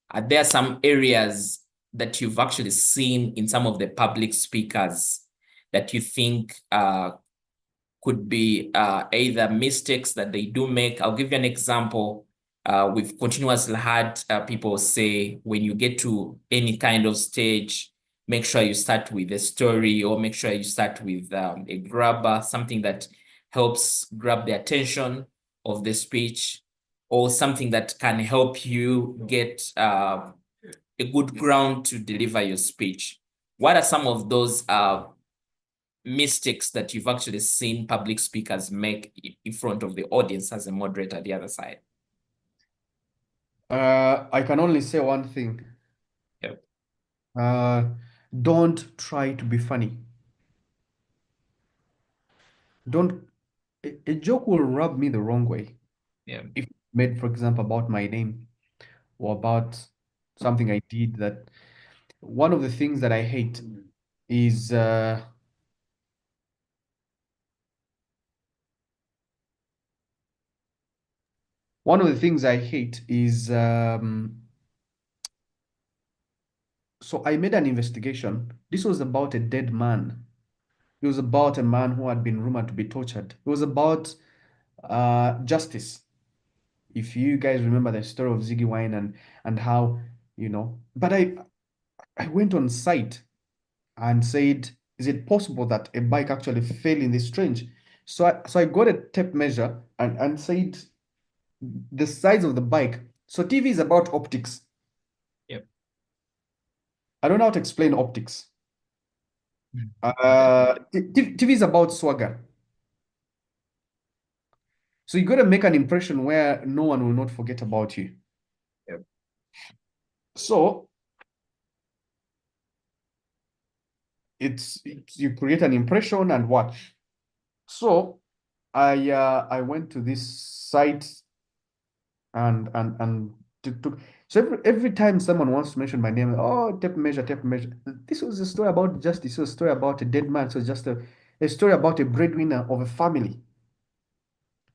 are there some areas that you've actually seen in some of the public speakers that you think could be either mistakes that they do make? I'll give you an example. We've continuously had people say, when you get to any kind of stage, make sure you start with a story, or make sure you start with a grabber, something that helps grab the attention of the speech, or something that can help you get a good ground to deliver your speech. What are some of those mistakes that you've actually seen public speakers make in front of the audience as a moderator the other side? I can only say one thing. Yep. Uh, don't try to be funny. Don't, a joke will rub me the wrong way. Yeah. If made, for example, about my name or about something I did, that one of the things that I hate is one of the things I hate is so I made an investigation. This was about a dead man. It was about a man who had been rumored to be tortured. It was about justice. If you guys remember the story of Ziggy Wine and how, but I went on site and said, is it possible that a bike actually fell in this trench? So I got a tape measure and said the size of the bike. So TV is about optics. Yep. I don't know how to explain optics. Okay. TV is about swagger. So you got to make an impression where no one will not forget about you. Yep. So it's you create an impression and what? So I went to this site and took so every time someone wants to mention my name, oh, tape measure, tape measure. This was a story about justice, it was a story about a dead man. So it's just a story about a breadwinner of a family.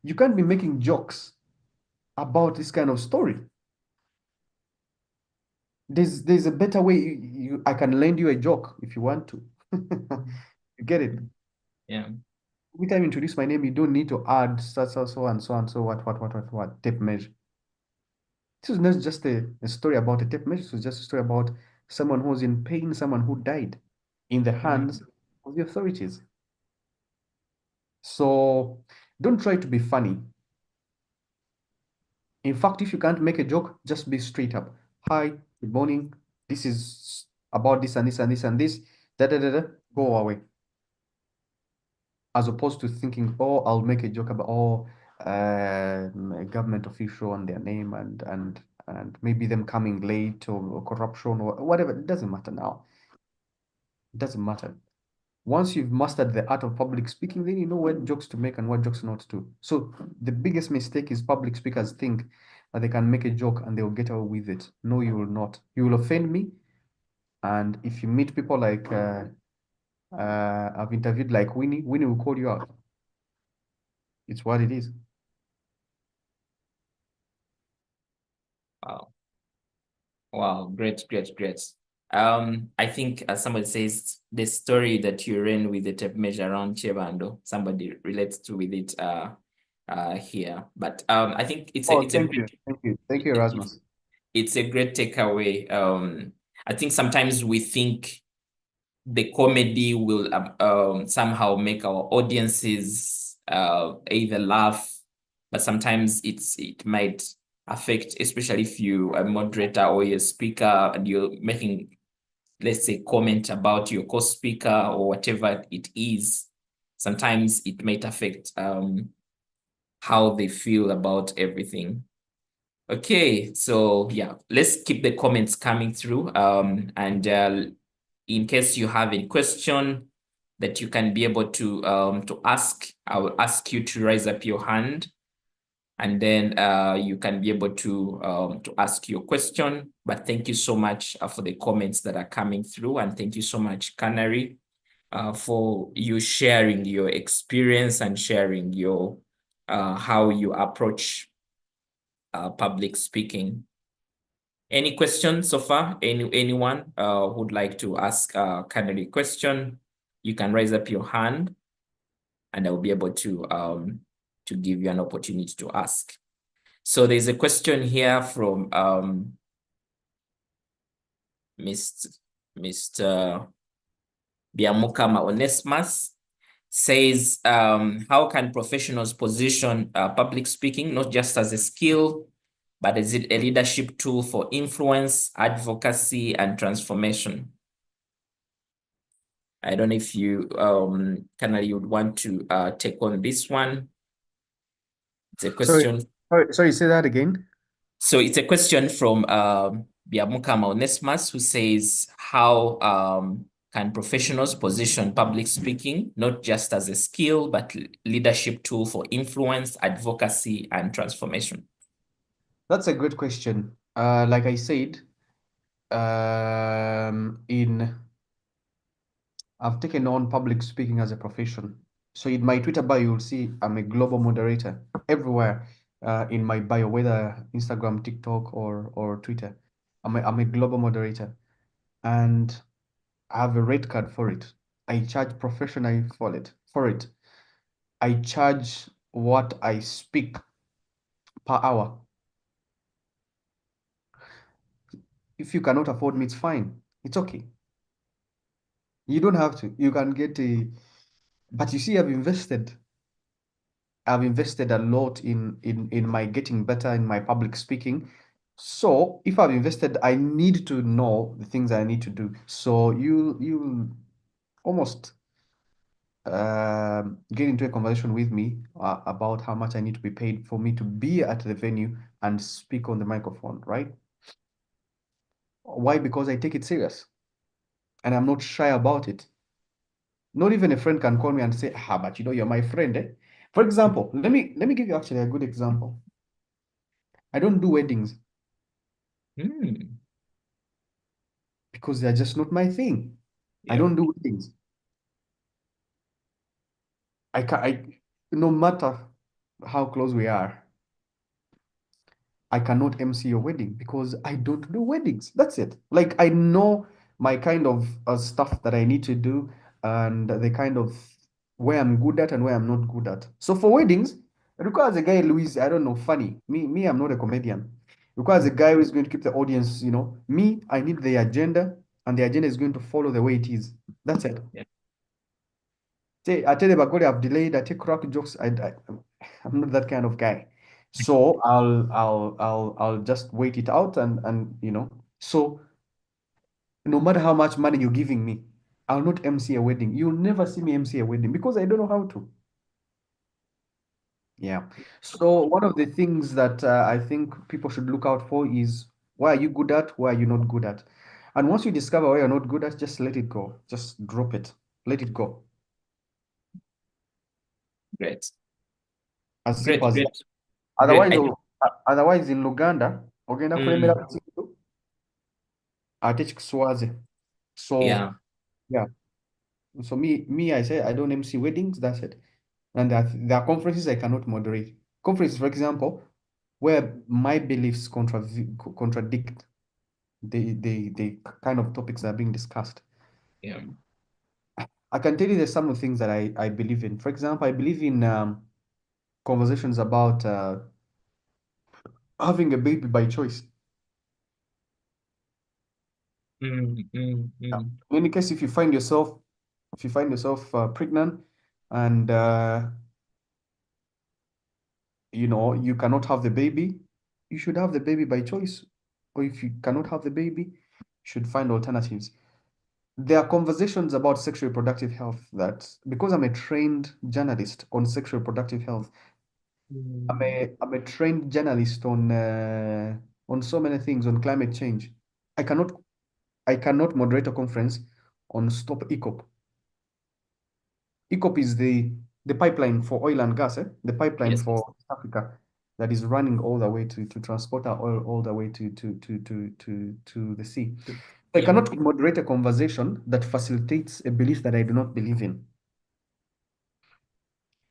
You can't be making jokes about this kind of story. There's a better way. I can lend you a joke if you want to. You get it? Yeah. Every time you introduce my name, you don't need to add so and so and so what tape measure. This was not just a story about a tape measure. It was just a story about someone who was in pain, someone who died in the Mm. hands of the authorities. So don't try to be funny. In fact, if you can't make a joke, just be straight up. Hi, good morning. This is about this and this and this and this. Da da da da. Go away. As opposed to thinking, oh, I'll make a joke about a government official and their name and maybe them coming late or corruption or whatever. It doesn't matter now. It doesn't matter. Once you've mastered the art of public speaking, then you know what jokes to make and what jokes not to. So the biggest mistake is public speakers think that they can make a joke and they'll get away with it. No, you will not. You will offend me. And if you meet people like I've interviewed like Winnie will call you out. It's what it is. Wow. Wow. Great, great, great. I think as somebody says the story that you ran with the tape measure around Chebando, somebody relates to with it here. But I think Oh, it's a thank you. great Thank you. Thank you, it, Erasmus. it's a great takeaway. I think sometimes we think the comedy will somehow make our audiences either laugh, but sometimes it might affect, especially if you are a moderator or a speaker and you're making, let's say, comment about your co-speaker or whatever it is. Sometimes it might affect how they feel about everything. Okay, so yeah, let's keep the comments coming through. And in case you have a question that you can be able to ask, I will ask you to raise up your hand, and then you can be able to ask your question. But thank you so much for the comments that are coming through, and thank you so much, Canary, for you sharing your experience and sharing your how you approach public speaking. Any questions so far? Anyone who'd like to ask a Canary question? You can raise up your hand, and I will be able to give you an opportunity to ask. So there's a question here from Mr. Biamukama Onesmus. Says, how can professionals position public speaking not just as a skill, but as a leadership tool for influence, advocacy, and transformation? I don't know if you, Canary, would want to take on this one. It's a Sorry, question. sorry, say that again. So it's a question from Biamukama Onesmus, who says, how can professionals position public speaking not just as a skill, but leadership tool for influence, advocacy, and transformation? That's a great question. Like I said, in I've taken on public speaking as a profession. So in my Twitter bio, you'll see I'm a global moderator everywhere in my bio, whether Instagram, TikTok, or Twitter. I'm a global moderator, and I have a rate card for it. I charge professionally for it. I charge what I speak per hour. If you cannot afford me, it's fine. It's okay. You don't have to. You can get a, but you see, I've invested. I've invested a lot in my getting better in my public speaking. So if I've invested, I need to know the things I need to do. So you almost get into a conversation with me about how much I need to be paid for me to be at the venue and speak on the microphone, right? Why? Because I take it serious and I'm not shy about it. Not even a friend can call me and say, ah, but you know, you're my friend, eh? For example, let me give you actually a good example. I don't do weddings Mm, because they're just not my thing. I yeah. don't do weddings. No matter how close we are, I cannot MC your wedding because I don't do weddings. That's it. Like I know my kind of stuff that I need to do and the kind of where I'm good at and where I'm not good at. So for weddings, it requires a guy who is, I don't know, funny. Me, I'm not a comedian. It requires a guy who is going to keep the audience, you know. Me, I need the agenda, and the agenda is going to follow the way it is. That's it. Yeah. Say, I tell you about God, I've delayed, I take crack jokes. I'm not that kind of guy. So I'll just wait it out and you know. So no matter how much money you're giving me, I'll not MC a wedding. You'll never see me MC a wedding because I don't know how to. Yeah. So one of the things that I think people should look out for is why are you good at, why are you not good at? And once you discover why you're not good at, just let it go. Just drop it. Let it go. Great. As simple Great, as that. great, great. Otherwise, otherwise in Luganda, ogenda kulembera Mm, ku kintu ate kikuswaze. So yeah. yeah. So me, I say I don't MC weddings. That's it. And there are conferences I cannot moderate. Conferences, for example, where my beliefs contradict the kind of topics that are being discussed. Yeah. I can tell you there's some of the things that I believe in. For example, I believe in conversations about having a baby by choice. Mm, mm, Yeah. mm. In any case, if you find yourself pregnant and you know you cannot have the baby, you should have the baby by choice. Or if you cannot have the baby, you should find alternatives. There are conversations about sexual reproductive health that because I'm a trained journalist on sexual reproductive health, Mm. I'm a trained journalist on so many things on climate change. I cannot I cannot moderate a conference on stop ECOP. ECOP is the pipeline for oil and gas, the pipeline Yes, yes. for Africa that is running all the way to transport our oil all the way to the sea. I Yeah. cannot moderate a conversation that facilitates a belief that I do not believe in.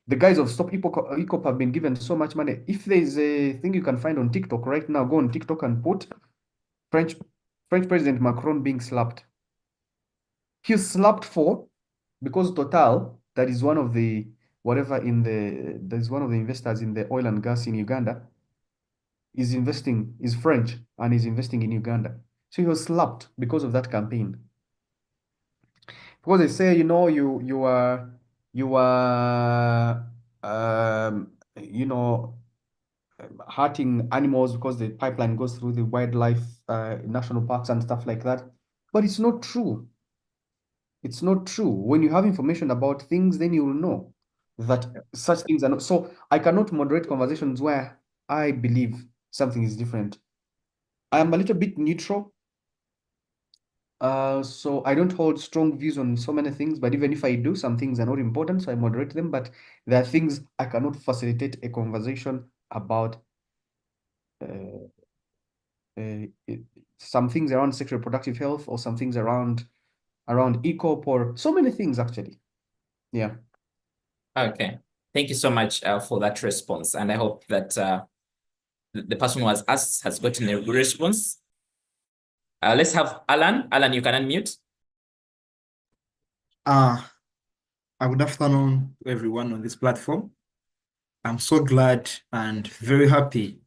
The guys of Stop ECOP have been given so much money. If there's a thing you can find on TikTok right now, go on TikTok and put French French President Macron being slapped. He's slapped for because Total, that is one of the whatever in the there's one of the investors in the oil and gas in Uganda, is French and is investing in Uganda. So he was slapped because of that campaign. Because they say, you know, you are you know hurting animals because the pipeline goes through the wildlife national parks and stuff like that. But it's not true. It's not true. When you have information about things, then you will know that such things are not. So I cannot moderate conversations where I believe something is different. I am a little bit neutral. So I don't hold strong views on so many things, but even if I do, some things are not important, so I moderate them. But there are things I cannot facilitate a conversation about uh, uh, it- some things around sexual reproductive health or some things around ECOP or so many things actually. Yeah. Okay. Thank you so much for that response. And I hope that the person who has asked has gotten a good response. Let's have Alan. Alan, you can unmute. Uh, Good afternoon to everyone on this platform. I'm so glad and very happy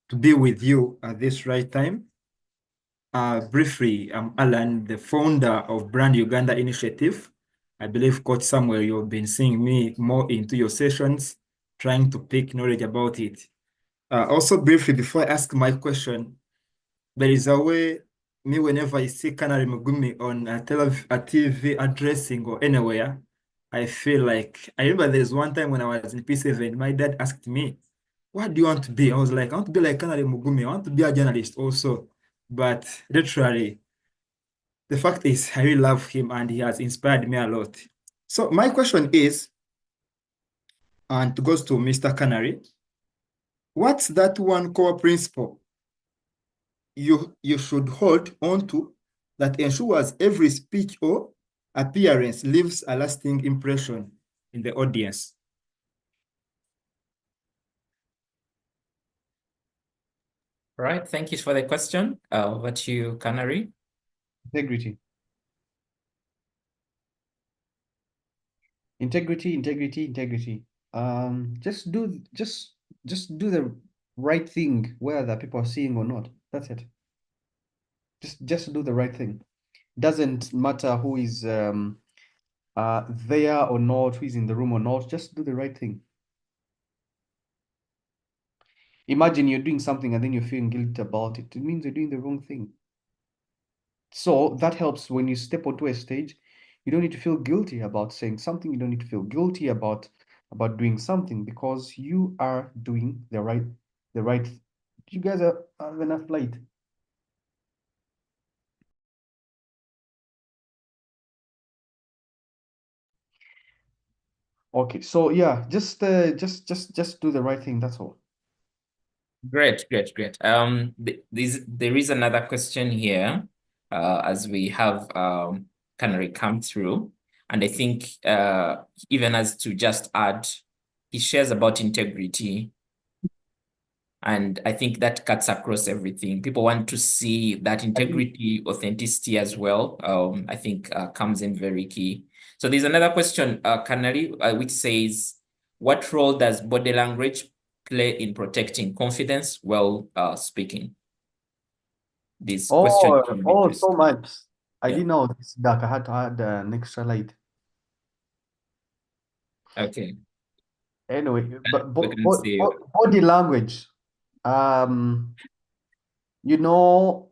to be with you at this right time. Briefly, I'm Alan, the founder of Brand Uganda Initiative. I believe, Coach Samuel, you've been seeing me more into your sessions trying to pick knowledge about it. Also briefly, before I ask my question, there is a way, me whenever I see Canary Mugume on a TV addressing or anywhere, I feel like, I remember there's one time when I was in P7, my dad asked me, what do you want to be? I was like, I want to be like Canary Mugume. I want to be a journalist also. But literally, the fact is, I really love him and he has inspired me a lot. So my question is, and it goes to Mr. Canary, what's that one core principle you should hold on to that ensures every speech or appearance leaves a lasting impression in the audience? Right. Thank you for the question. Over to you, Canary. Integrity. Integrity. Just do the right thing, whether people are seeing or not. That's it. Just do the right thing. Doesn't matter who is there or not, who is in the room or not. Just do the right thing. Imagine you're doing something and then you're feeling guilty about it. It means you're doing the wrong thing. So that helps when you step onto a stage. You don't need to feel guilty about saying something. You don't need to feel guilty about doing something because you are doing the right. You guys are enough light. Okay, so yeah, just do the right thing. That's all. Great. There is another question here, as we have Canary come through, and I think even as to just add, he shares about integrity, and I think that cuts across everything. People want to see that integrity, authenticity as well. I think comes in very key. So there's another question, Canary, which says, what role does body language play in protecting confidence while speaking? This question can be Oh, just, so much. I yeah. didn't know this dark. I had to add an extra light. Okay. Anyway, but We can see. body language. You know,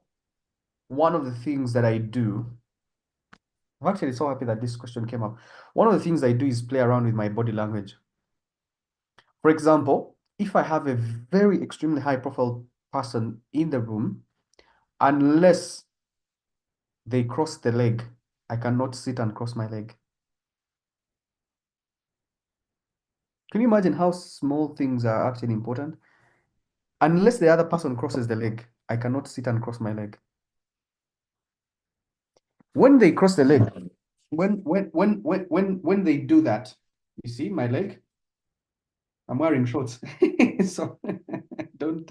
one of the things that I do, I'm actually so happy that this question came up. One of the things I do is play around with my body language. For example, if I have a very extremely high profile person in the room, unless they cross the leg, I cannot sit and cross my leg. Can you imagine how small things are actually important? Unless the other person crosses the leg, I cannot sit and cross my leg. When they cross the leg, when they do that, you see my leg? I'm wearing shorts, so don't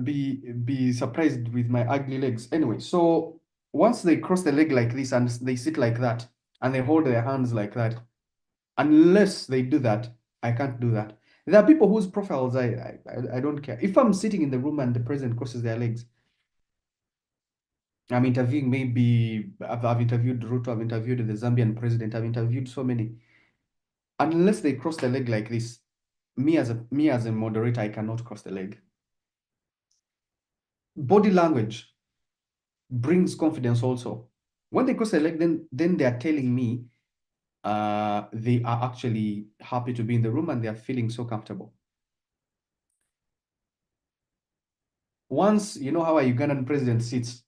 be surprised with my ugly legs. Anyway, so once they cross the leg like this and they sit like that and they hold their hands like that, unless they do that, I can't do that. There are people whose profiles I don't care. If I'm sitting in the room and the president crosses their legs, I'm interviewing, maybe I've interviewed Ruto, I've interviewed the Zambian president, I've interviewed so many. Unless they cross the leg like this, me as a moderator, I cannot cross the leg. Body language brings confidence also. When they cross the leg, then they are telling me they are actually happy to be in the room and they are feeling so comfortable. Once, you know how a Ugandan president sits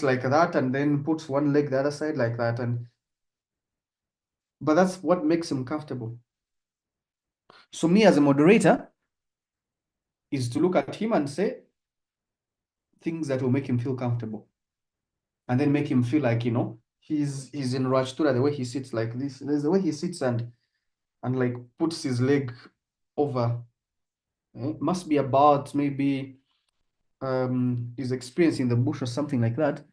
like that and then puts one leg the other side like that, but that's what makes him comfortable. So me as a moderator is to look at him and say things that will make him feel comfortable, and then make him feel like, you know, he's in Rajtura, the way he sits like this. There's the way he sits and like puts his leg over. Must be about maybe his experience in the bush or something like that.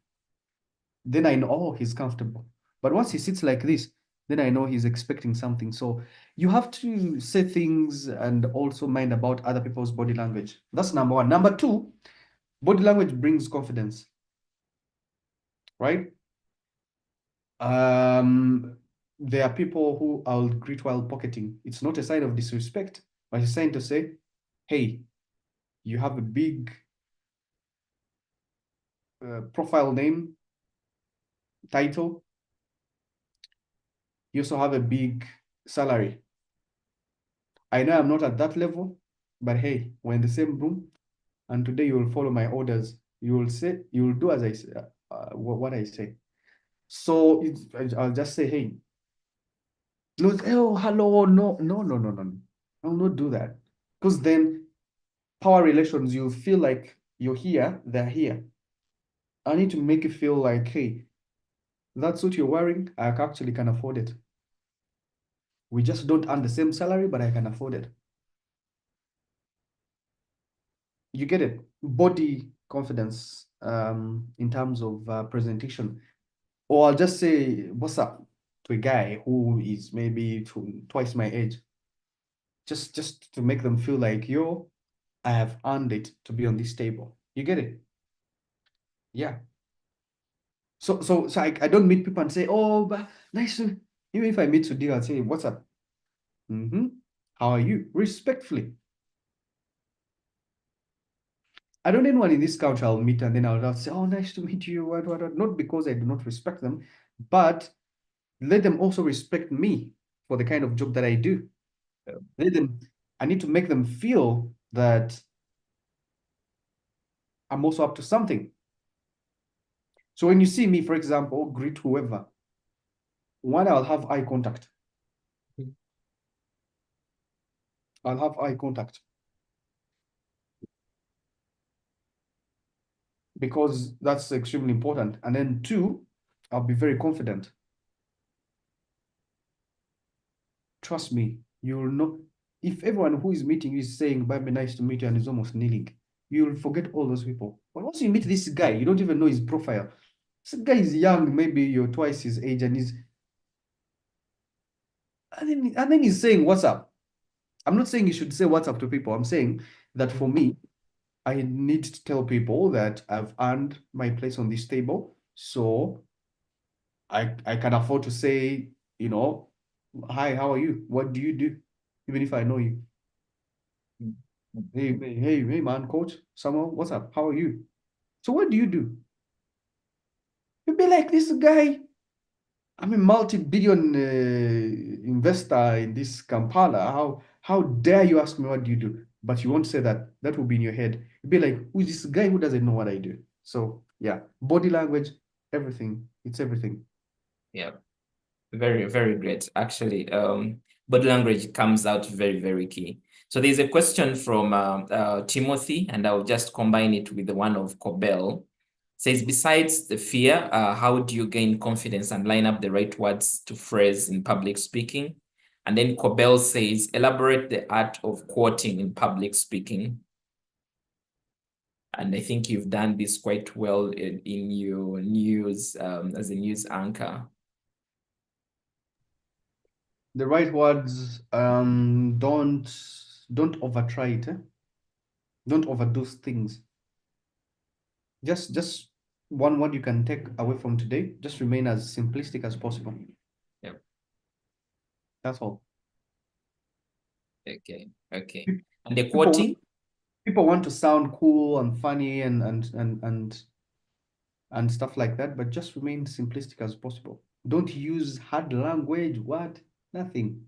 Then I know, oh, he's comfortable. But once he sits like this, then I know he's expecting something. So you have to say things and also mind about other people's body language. That's number one. Number two, body language brings confidence, right? there are people who I'll greet while pocketing. It's not a sign of disrespect, but it's a sign to say, hey, you have a big profile name, title. You also have a big salary. I know I'm not at that level, but hey, we're in the same room, and today you will follow my orders. You will do as I say, what I say. So I'll just say, hey, no, oh, hello, no, no, no, no, no. I'll not do that. Because then power relations, you feel like you're here, they're here. I need to make you feel like, hey, that suit you're wearing, I actually can afford it. We just don't earn the same salary, but I can afford it. You get it? Body confidence in terms of presentation. Or I'll just say, what's up to a guy who is maybe twice my age. Just to make them feel like, yo, I have earned it to be on this table. You get it? Yeah. So I don't meet people and say, oh, but nice to, even if I meet today, I'll say, what's up? How are you? Respectfully. I don't know anyone in this country I'll meet and then I'll say, oh, nice to meet you. What. Not because I do not respect them, but let them also respect me for the kind of job that I do. I need to make them feel that I'm also up to something. So when you see me, for example, greet whoever, one, I'll have eye contact. I'll have eye contact. Because that's extremely important. And then two, I'll be very confident. Trust me, you will know. If everyone who is meeting you is saying, "Bye, nice to meet you," and is almost kneeling, you'll forget all those people. But once you meet this guy, you don't even know his profile. This guy is young, maybe you're twice his age, and then he's saying, "What's up?" I'm not saying you should say what's up to people. I'm saying that for me, I need to tell people that I've earned my place on this table. So I can afford to say, hi, how are you? What do you do? Even if I know you. Hey, man, coach, Samuel, what's up? How are you? So what do you do? You'd be like, this guy, I'm a multi-billion investor in this Kampala. How dare you ask me what do you do? But you won't say that. That will be in your head. You'd be like, who's this guy who doesn't know what I do? So yeah, body language, everything. It's everything. Yeah, very, very great. Actually, body language comes out very, very key. So there's a question from Timothy, and I'll just combine it with the one of Cobell. Says, besides the fear, how do you gain confidence and line up the right words to phrase in public speaking? And then Cobell says, elaborate the art of quoting in public speaking. And I think you've done this quite well in your news as a news anchor. The right words, don't overtry it. Don't overdo things. Just one word you can take away from today. Just remain as simplistic as possible. Yep. That's all. Okay. And the quoting? People want to sound cool and funny and stuff like that, but just remain simplistic as possible. Don't use hard language, nothing.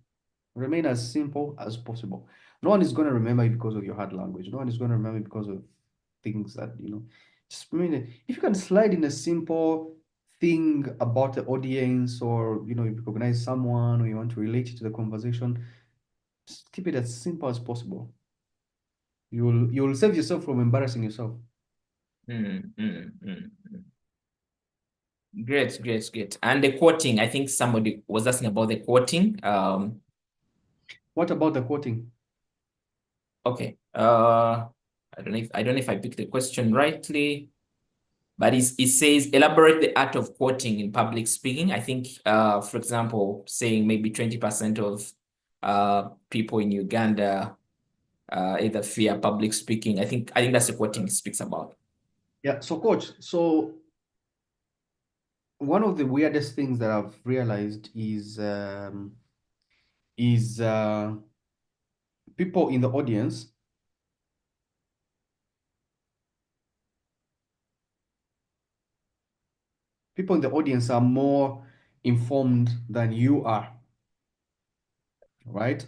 Remain as simple as possible. No one is going to remember you because of your hard language. No one is going to remember you because of things that, just if you can slide in a simple thing about the audience, or, you recognize someone, or you want to relate it to the conversation, just keep it as simple as possible. You'll save yourself from embarrassing yourself. Great. And the quoting, I think somebody was asking about the quoting. What about the quoting? Okay. I don't know if I picked the question rightly, but it says elaborate the art of quoting in public speaking. I think, for example, saying maybe 20% of people in Uganda either fear public speaking. I think that's the quoting speaks about. Yeah. So, coach, one of the weirdest things that I've realized is people in the audience. People in the audience are more informed than you are, right?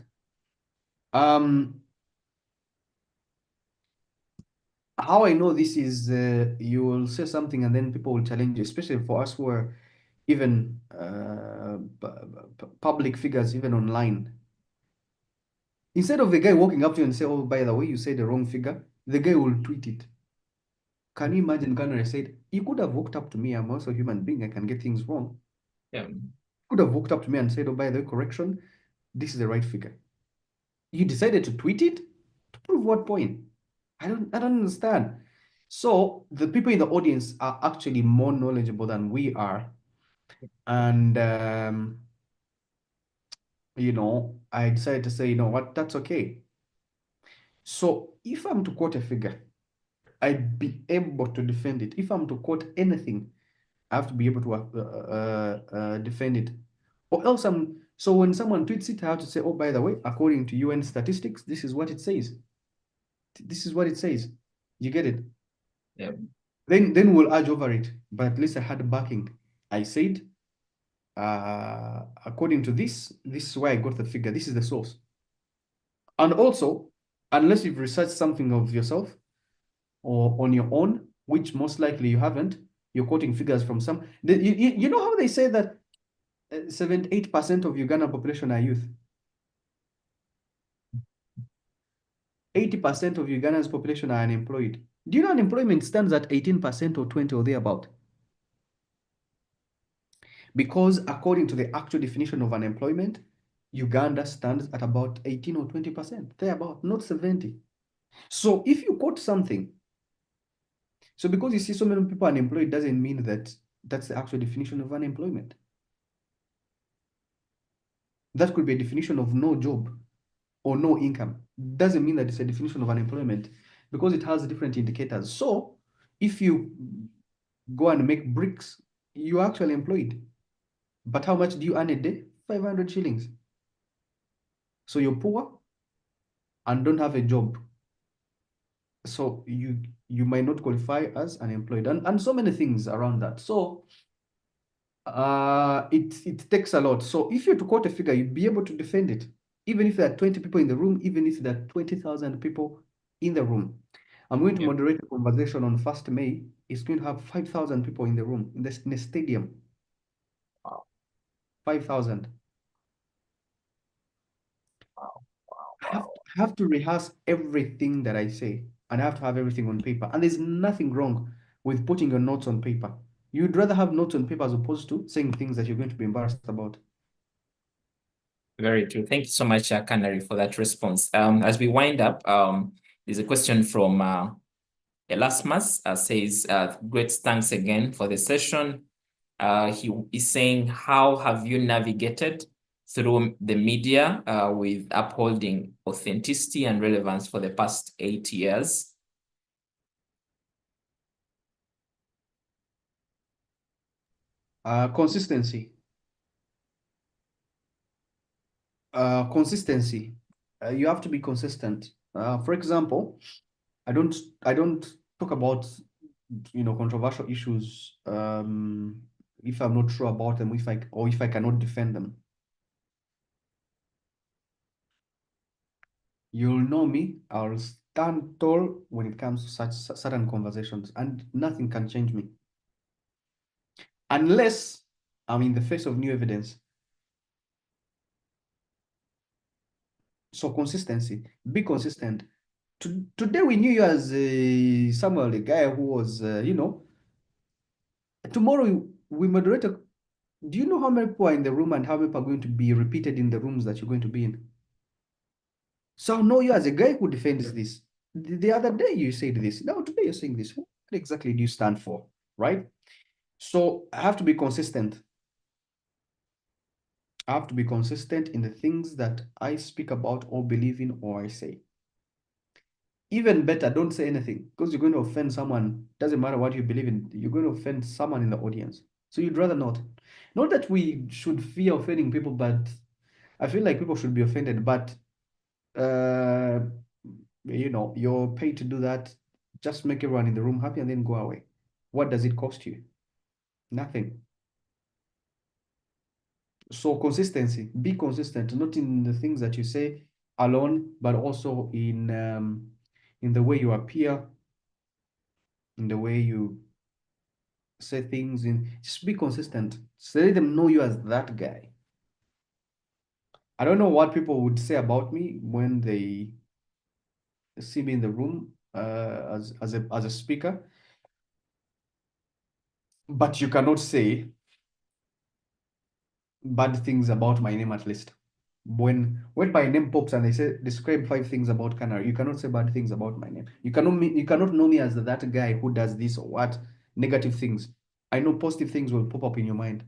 How I know this is you will say something and then people will challenge you, especially for us who are even public figures, even online. Instead of the guy walking up to you and say, "Oh, by the way, you said the wrong figure," the guy will tweet it. Can you imagine? Canary said, "You could have walked up to me. I'm also a human being. I can get things wrong." Yeah. Could have walked up to me and said, "Oh, by the way, correction, this is the right figure." You decided to tweet it to prove what point? I don't understand. So the people in the audience are actually more knowledgeable than we are. And I decided to say, you know what, that's okay. So if I'm to quote a figure, I'd be able to defend it. If I'm to quote anything, I have to be able to defend it. Or else so when someone tweets it, I have to say, oh, by the way, according to UN statistics, this is what it says. This is what it says. You get it? Yeah. Then we'll argue over it. But at least I had backing. I said, according to this is where I got the figure. This is the source. And also, unless you've researched something of yourself or on your own, which most likely you haven't, you're quoting figures from some. You know how they say that 78% of Uganda population are youth. 80% of Uganda's population are unemployed. Do you know unemployment stands at 18% or 20 or thereabout? Because according to the actual definition of unemployment, Uganda stands at about 18 or 20%, thereabout, not 70. So if you quote something, so because you see so many people unemployed doesn't mean that that's the actual definition of unemployment. That could be a definition of no job or no income. Doesn't mean that it's a definition of unemployment because it has different indicators. So if you go and make bricks, you're actually employed. But how much do you earn a day? 500 shillings. So you're poor and don't have a job. So you might not qualify as unemployed and so many things around that. So it takes a lot. So if you're to quote a figure, you'd be able to defend it, even if there are 20 people in the room, even if there are 20,000 people in the room. I'm going to Yeah. moderate a conversation on 1st May. It's going to have 5,000 people in the room, in a stadium. Wow. 5,000. Wow. I have to rehearse everything that I say, and I have to have everything on paper. And there's nothing wrong with putting your notes on paper. You'd rather have notes on paper as opposed to saying things that you're going to be embarrassed about. Very true. Thank you so much, Canary, for that response. As we wind up, there's a question from Erasmus, says, great thanks again for the session. He is saying, how have you navigated through the media with upholding authenticity and relevance for the past 8 years? Consistency. Consistency. You have to be consistent. For example, I don't talk about controversial issues if I'm not sure about them, if I cannot defend them. You'll know me. I'll stand tall when it comes to such certain conversations, and nothing can change me unless I'm in the face of new evidence. So consistency, be consistent. Today we knew you as Samuel, the guy who was, tomorrow we moderate. Do you know how many people are in the room and how many people are going to be repeated in the rooms that you're going to be in? So I know you as a guy who defends this. The other day you said this. Now today you're saying this. What exactly do you stand for, right? So I have to be consistent. I have to be consistent in the things that I speak about or believe in or I say. Even better, don't say anything because you're going to offend someone. Doesn't matter what you believe in, you're going to offend someone in the audience. So you'd rather not. Not that we should fear offending people, but I feel like people should be offended. But uh, you're paid to do that. Just make everyone in the room happy and then go away. What does it cost you? Nothing. So consistency, be consistent, not in the things that you say alone, but also in the way you appear, in the way you say things. In just be consistent. So let them know you as that guy. I don't know what people would say about me when they see me in the room as a speaker, but you cannot say bad things about my name at least. When my name pops and they say describe 5 things about Canary, you cannot say bad things about my name. You cannot know me as that guy who does this or what negative things. I know positive things will pop up in your mind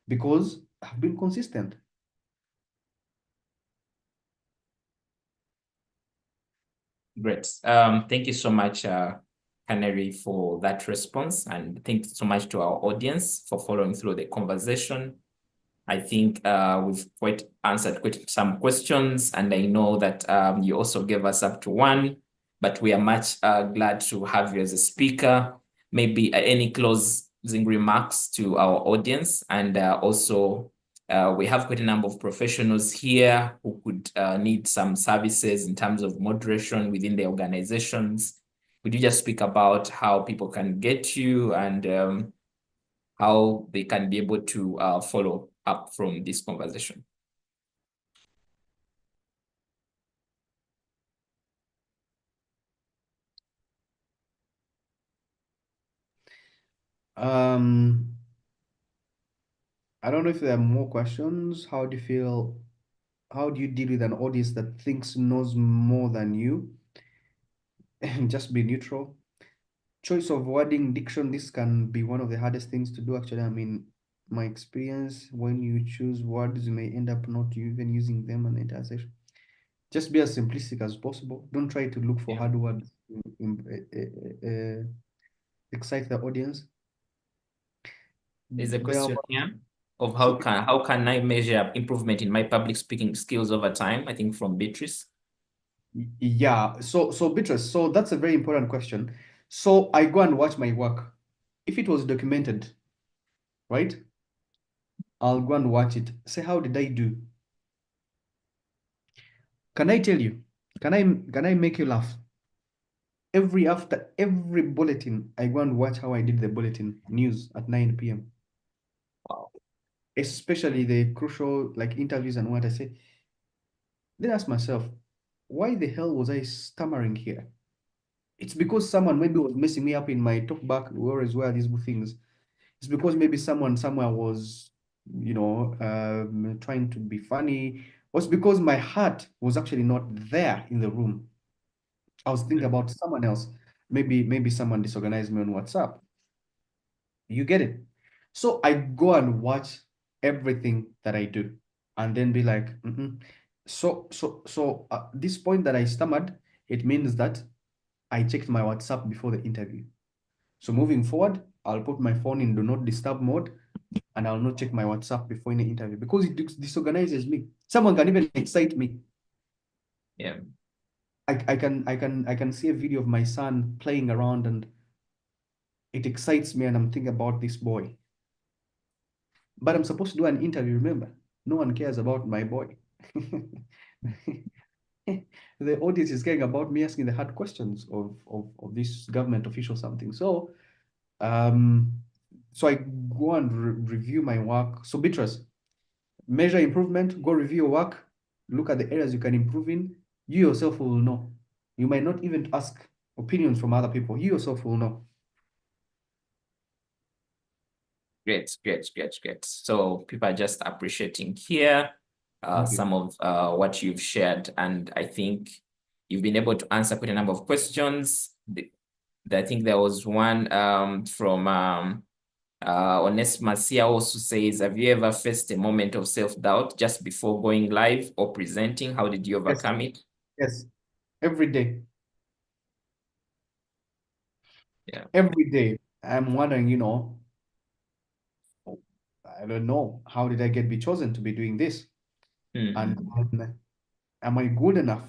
because I've been consistent. Great. Thank you so much, Canary, for that response. And thanks so much to our audience for following through the conversation. I think we've answered quite some questions, and I know that you also gave us up to one, but we are much glad to have you as a speaker. Maybe any closing remarks to our audience, and also we have quite a number of professionals here who could need some services in terms of moderation within the organizations. Could you just speak about how people can get you and how they can be able to follow up from this conversation? I don't know if there are more questions. How do you feel? How do you deal with an audience that thinks knows more than you? And just be neutral. Choice of wording, diction, this can be one of the hardest things to do actually. I mean, my experience, when you choose words, you may end up not even using them in the entire session. Just be as simplistic as possible. Don't try to look for hard words excite the audience. There's a question here of how can I measure improvement in my public speaking skills over time? I think from Beatrice. Yeah, so Beatrice, so that's a very important question. So I go and watch my work. If it was documented, right? I'll go and watch it. Say, how did I do? Can I tell you? Can I make you laugh? After every bulletin, I go and watch how I did the bulletin news at 9 p.m. Wow. Especially the crucial like interviews and what I say. Then ask myself, why the hell was I stammering here? It's because someone maybe was messing me up in my talk back, whereas where these things. It's because maybe someone somewhere was, trying to be funny. Was because my heart was actually not there in the room. I was thinking about someone else. Maybe someone disorganized me on WhatsApp. You get it? So I go and watch everything that I do, and then be like, So this point that I stammered, it means that I checked my WhatsApp before the interview. So moving forward, I'll put my phone in do not disturb mode, and I'll not check my WhatsApp before any interview because it disorganizes me. Someone can even excite me. Yeah. I can see a video of my son playing around and it excites me and I'm thinking about this boy. But I'm supposed to do an interview, remember? No one cares about my boy. The audience is caring about me asking the hard questions of this government official something. So so I go and review my work. So Beatrice, measure improvement, go review your work, look at the areas you can improve in. You yourself will know. You might not even ask opinions from other people. You yourself will know. Great, great, great, great. So people are just appreciating here some of what you've shared. And I think you've been able to answer quite a number of questions. I think there was one from Onesimus here also says, have you ever faced a moment of self-doubt just before going live or presenting? How did you overcome it? Yes, every day. Yeah. Every day. I'm wondering, I don't know. How did I be chosen to be doing this? And am I good enough?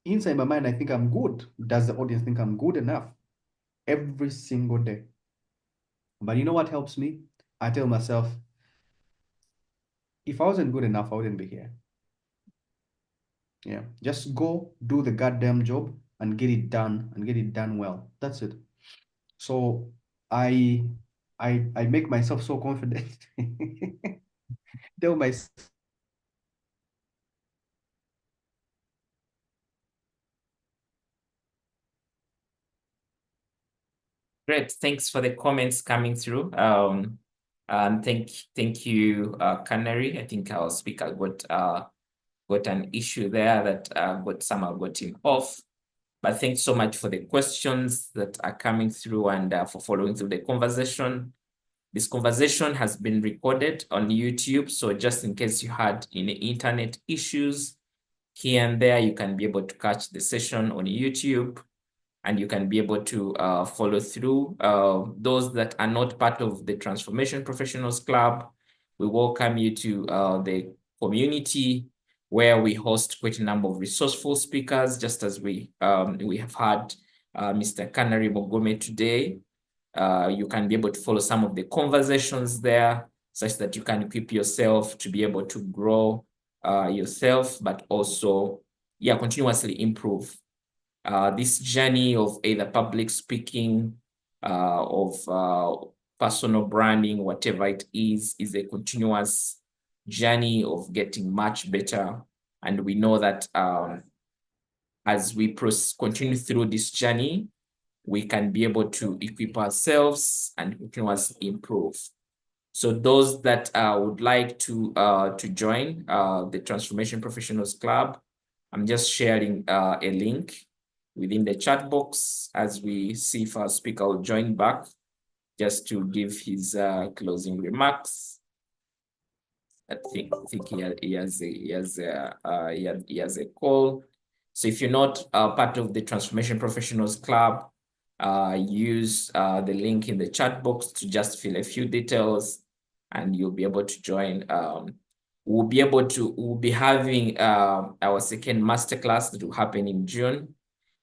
Inside my mind, I think I'm good. Does the audience think I'm good enough? Every single day. But you know what helps me? I tell myself, if I wasn't good enough, I wouldn't be here. Yeah, just go do the goddamn job and get it done and get it done well. That's it. So I I make myself so confident. Tell myself. Great. Thanks for the comments coming through. And thank you, Canary. I think our speaker got an issue there that somehow got him off. But thanks so much for the questions that are coming through and for following through the conversation. This conversation has been recorded on YouTube, so just in case you had any internet issues here and there, you can be able to catch the session on YouTube, and you can be able to follow through. Those that are not part of the Transformation Professionals Club, we welcome you to the community where we host quite a number of resourceful speakers, just as we have had Mr. Canary Mugume today. You can be able to follow some of the conversations there, such that you can equip yourself to be able to grow yourself, but also, yeah, continuously improve. This journey of either public speaking, of personal branding, whatever it is a continuous journey of getting much better. And we know that as we continue through this journey, we can be able to equip ourselves and continuously improve. So those that would like to join the Transformation Professionals Club, I'm just sharing a link within the chat box as we see if our speaker will join back, just to give his closing remarks. I think he has a call. So if you're not part of the Transformation Professionals Club, use the link in the chat box to just fill a few details, and you'll be able to join. We'll be having our second masterclass that will happen in June,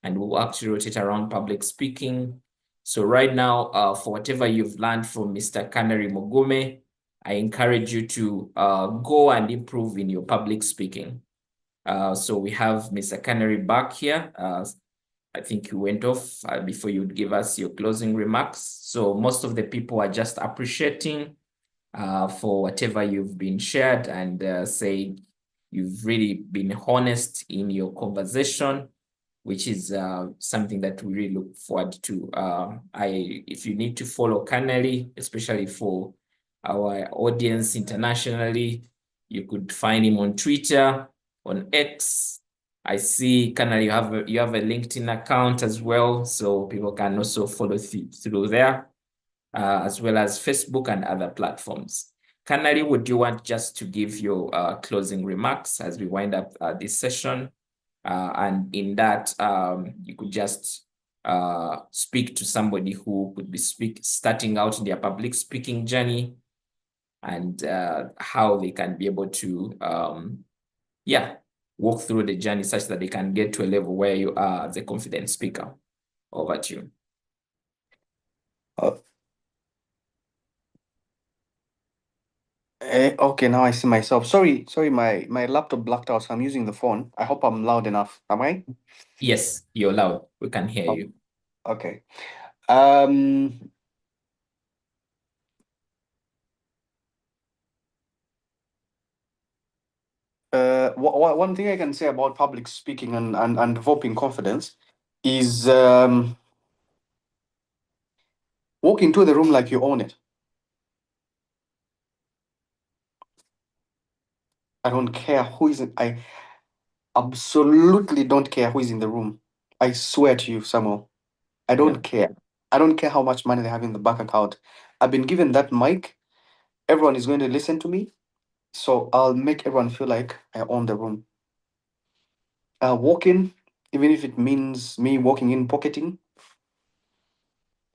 and we'll actually rotate around public speaking. So right now, for whatever you've learned from Mr. Canary Mugume, I encourage you to go and improve in your public speaking. So we have Mr. Canary back here. I think you went off before you'd give us your closing remarks. So most of the people are just appreciating for whatever you've been shared, and say you've really been honest in your conversation, which is something that we really look forward to. If you need to follow Canary, especially for our audience internationally, you could find him on Twitter, on X. I see Canary, you have a LinkedIn account as well, so people can also follow through there, as well as Facebook and other platforms. Canary, would you want just to give your closing remarks as we wind up this session? And in that, you could just speak to somebody who could be starting out in their public speaking journey, and how they can be able to, walk through the journey such that they can get to a level where you are as a confident speaker. Over to you. Okay, now I see myself. Sorry, my laptop blacked out, so I'm using the phone. I hope I'm loud enough. Am I? Yes, you're loud. We can hear you. Okay. One thing I can say about public speaking and developing confidence is walk into the room like you own it. I don't care who is in, I absolutely don't care who is in the room. I swear to you, Samuel. I don't care. I don't care how much money they have in the bank account. I've been given that mic. Everyone is going to listen to me. So I'll make everyone feel like I own the room. I'll walk in, even if it means me walking in pocketing.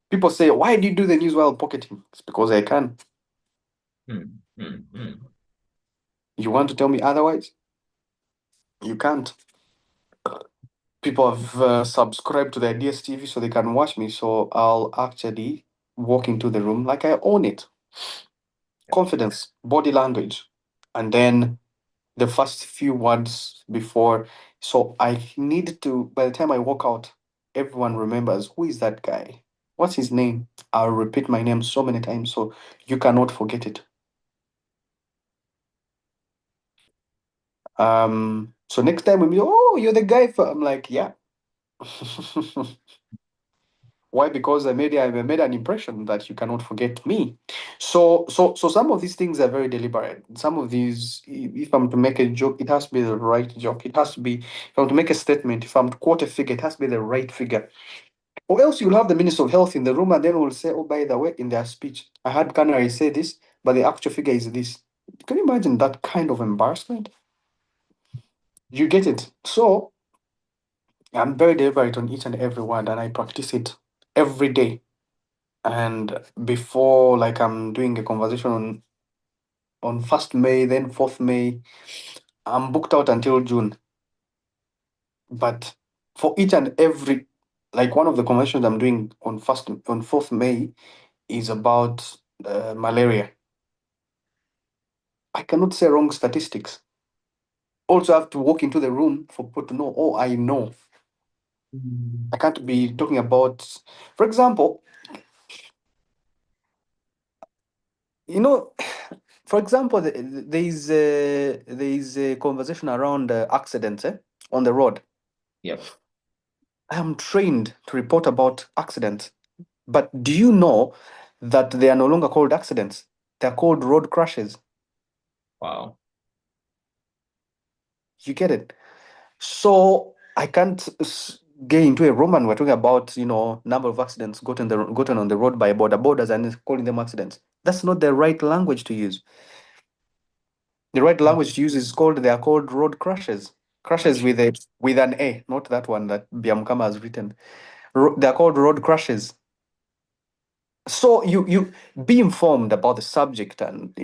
People say, why do you do the news while pocketing? It's because I can. You want to tell me otherwise? You can't. People have subscribed to their DSTV so they can watch me. So I'll actually walk into the room like I own it. Confidence, body language, and then the first few words before. So I need to, by the time I walk out, everyone remembers who is that guy? What's his name? I'll repeat my name so many times so you cannot forget it. So next time when you, oh, you're the guy for, I'm like, yeah. Why? Because I made an impression that you cannot forget me. So some of these things are very deliberate. Some of these, if I'm to make a joke, it has to be the right joke. It has to be, if I'm to make a statement, if I'm to quote a figure, it has to be the right figure. Or else you'll have the Minister of Health in the room and then we'll say, oh, by the way, in their speech, I had Canary say this, but the actual figure is this. Can you imagine that kind of embarrassment? You get it. So I'm very deliberate on each and every word and I practice it every day. And before, like, I'm doing a conversation on 1st May, then 4th May, I'm booked out until June. But for each and every, like, one of the conversations I'm doing on 4th May is about malaria. I cannot say wrong statistics. Also, I have to walk into the room for people to know, oh, I know. I can't be talking about, for example, you know, for example, there is a conversation around accidents on the road. Yep. I am trained to report about accidents, but do you know that they are no longer called accidents? They're called road crashes. Wow. You get it? So I can't get into a room and we're talking about, number of accidents gotten on the road by borders and calling them accidents. That's not the right language to use. The right language to use is they are called road crashes. Crashes with an A, not that one that Biamkama has written. They're called road crashes. So you be informed about the subject, and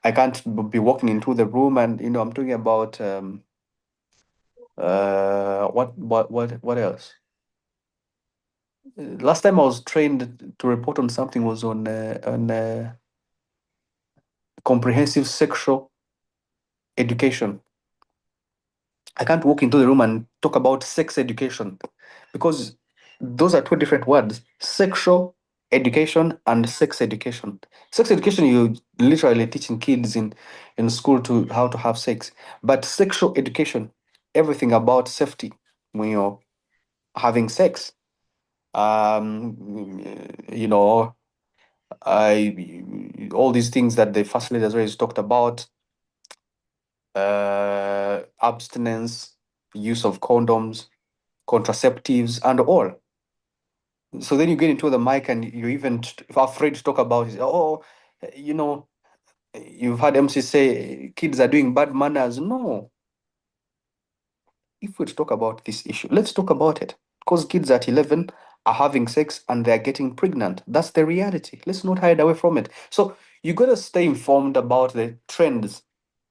I can't be walking into the room and I'm talking about what else. Last time I was trained to report on something was on comprehensive sexual education. I can't walk into the room and talk about sex education because those are two different words: sexual education and sex education. Sex education, you literally teaching kids in school to how to have sex, but sexual education, everything about safety when you're having sex. Um, you know, all these things that the facilitators always talked about, abstinence, use of condoms, contraceptives, and all. So then you get into the mic and you're even afraid to talk about it. Oh, you've had MC say kids are doing bad manners. No. If we talk about this issue, let's talk about it. Because kids at 11 are having sex and they're getting pregnant. That's the reality. Let's not hide away from it. So you got to stay informed about the trends.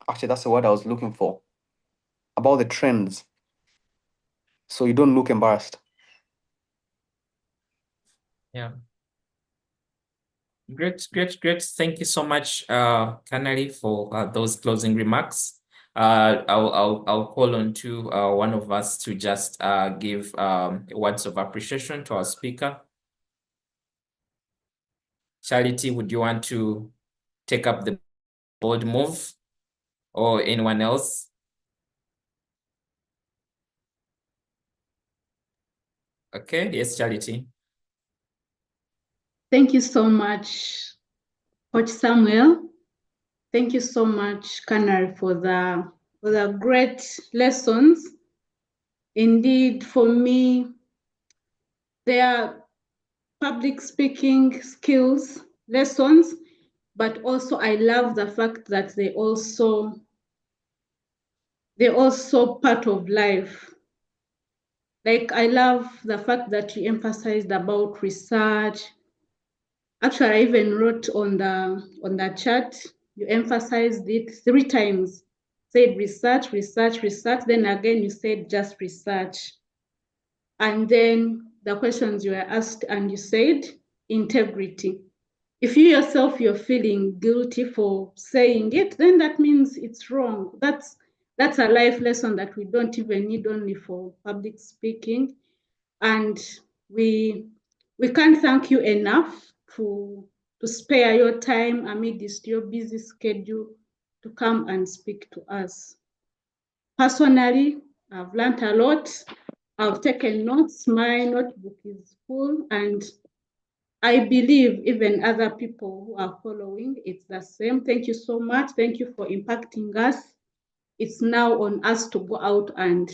Actually, that's the word I was looking for. About the trends. So you don't look embarrassed. Yeah. Great. Thank you so much, Canary, for those closing remarks. I'll call on to one of us to just give words of appreciation to our speaker. Charity, would you want to take up the bold move, or anyone else? Okay, yes, Charity. Thank you so much, Coach Samuel. Thank you so much, Canary, for the great lessons. Indeed, for me, they are public speaking skills lessons, but also I love the fact that they're also part of life. Like, I love the fact that you emphasized about research Actually, I even wrote on the chat, you emphasized it 3 times. Said research, research, research. Then again, you said just research. And then the questions you were asked, and you said integrity. If you yourself, you're feeling guilty for saying it, then that means it's wrong. That's a life lesson that we don't even need only for public speaking. And we can't thank you enough to spare your time amidst your busy schedule to come and speak to us. Personally, I've learned a lot. I've taken notes. My notebook is full, and I believe even other people who are following, it's the same. Thank you so much. Thank you for impacting us. It's now on us to go out and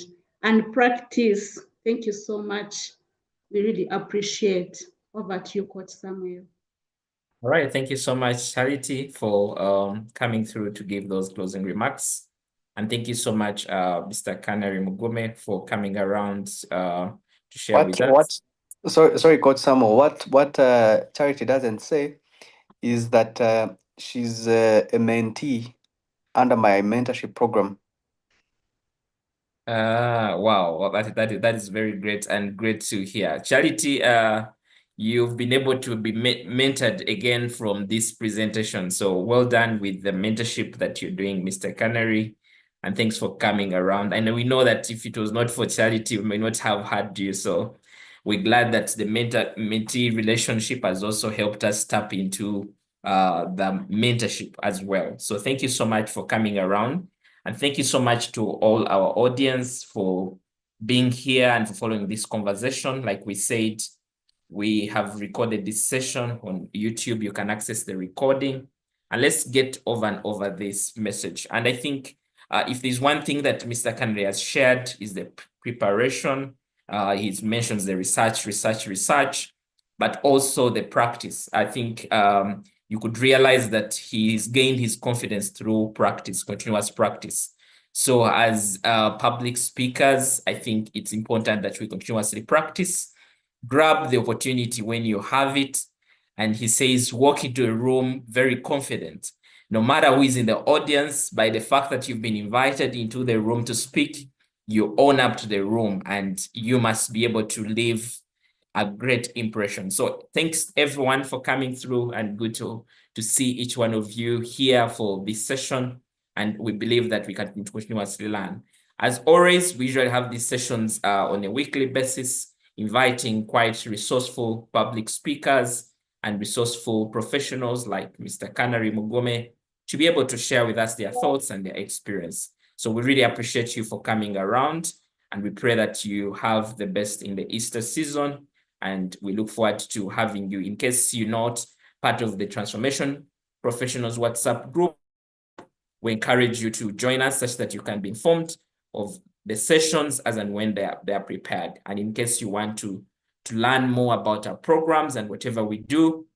practice. Thank you so much. We really appreciate. Over to you, Coach Samuel. All right, thank you so much, Charity, for coming through to give those closing remarks. And thank you so much, Mr. Canary Mugume, for coming around to share with us. Sorry, Coach Samuel. What Charity doesn't say is that she's a mentee under my mentorship program. Wow, well, that is very great and great to hear. Charity, you've been able to be mentored again from this presentation. So well done with the mentorship that you're doing, Mr. Canary. And thanks for coming around. And we know that if it was not for Charity, we may not have had you. So we're glad that the mentee relationship has also helped us tap into the mentorship as well. So thank you so much for coming around. And thank you so much to all our audience for being here and for following this conversation. Like we said, we have recorded this session on YouTube. You can access the recording. And let's get over and over this message. And I think if there's one thing that Mr. Canary has shared is the preparation. He mentions the research, but also the practice. I think you could realize that he's gained his confidence through practice, continuous practice. So as public speakers, I think it's important that we continuously practice. Grab the opportunity when you have it. And he says, walk into a room very confident. No matter who is in the audience, by the fact that you've been invited into the room to speak, you own up to the room and you must be able to leave a great impression. So thanks everyone for coming through, and good to see each one of you here for this session. And we believe that we can continuously learn. As always, we usually have these sessions on a weekly basis, inviting quite resourceful public speakers and resourceful professionals like Mr. Canary Mugume to be able to share with us their thoughts and their experience. So we really appreciate you for coming around, and we pray that you have the best in the Easter season. And we look forward to having you. In case you're not part of the Transformation Professionals WhatsApp group, we encourage you to join us such that you can be informed of the sessions as and when they are prepared. And in case you want to learn more about our programs and whatever we do,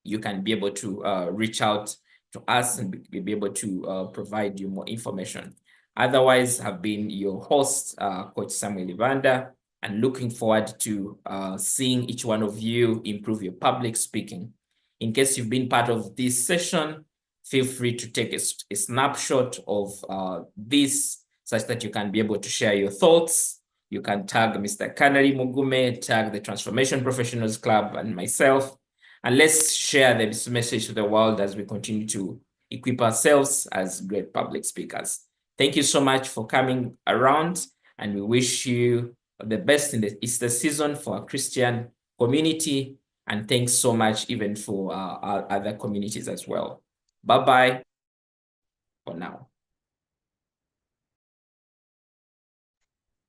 you can be able to reach out to us and be able to provide you more information. Otherwise, I've been your host, Coach Samuel Ivanda, and looking forward to seeing each one of you improve your public speaking. In case you've been part of this session, feel free to take a snapshot of this such that you can be able to share your thoughts. You can tag Mr. Canary Mugume, tag the Transformation Professionals Club and myself, and let's share this message to the world as we continue to equip ourselves as great public speakers. Thank you so much for coming around, and we wish you the best in the Easter season for our Christian community, and thanks so much even for our other communities as well. Bye-bye for now.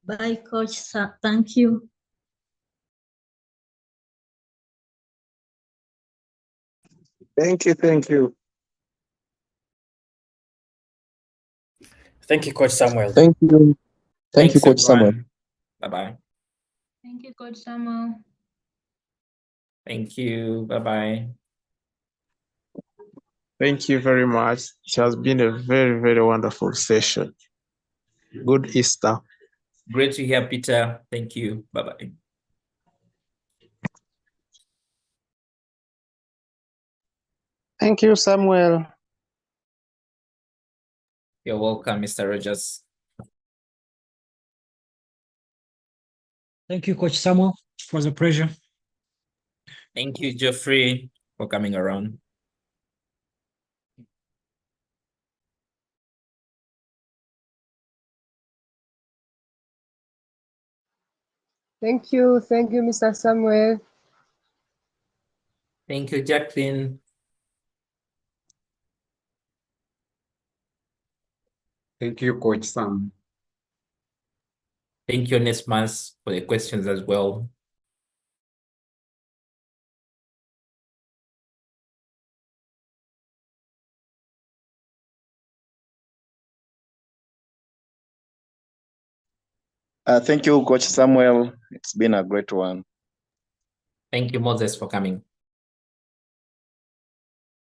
Bye, Coach. Thank you. Thank you. Thank you, Coach Samuel. Thank you. Thank you, Coach Samuel. Bye-bye. Thank you, Coach Samuel. Thank you. Bye-bye. Thank you very much. It has been a very, very wonderful session. Good Easter. Great to hear, Peter. Thank you. Bye-bye. Thank you, Samuel. You're welcome, Mr. Rogers. Thank you, Coach Samuel. It was a pleasure. Thank you, Geoffrey, for coming around. Thank you, Mr. Samuel. Thank you, Jacqueline. Thank you, Coach Sam. Thank you, Onesmus, for the questions as well. Thank you, Coach Samuel. It's been a great one. Thank you, Moses, for coming.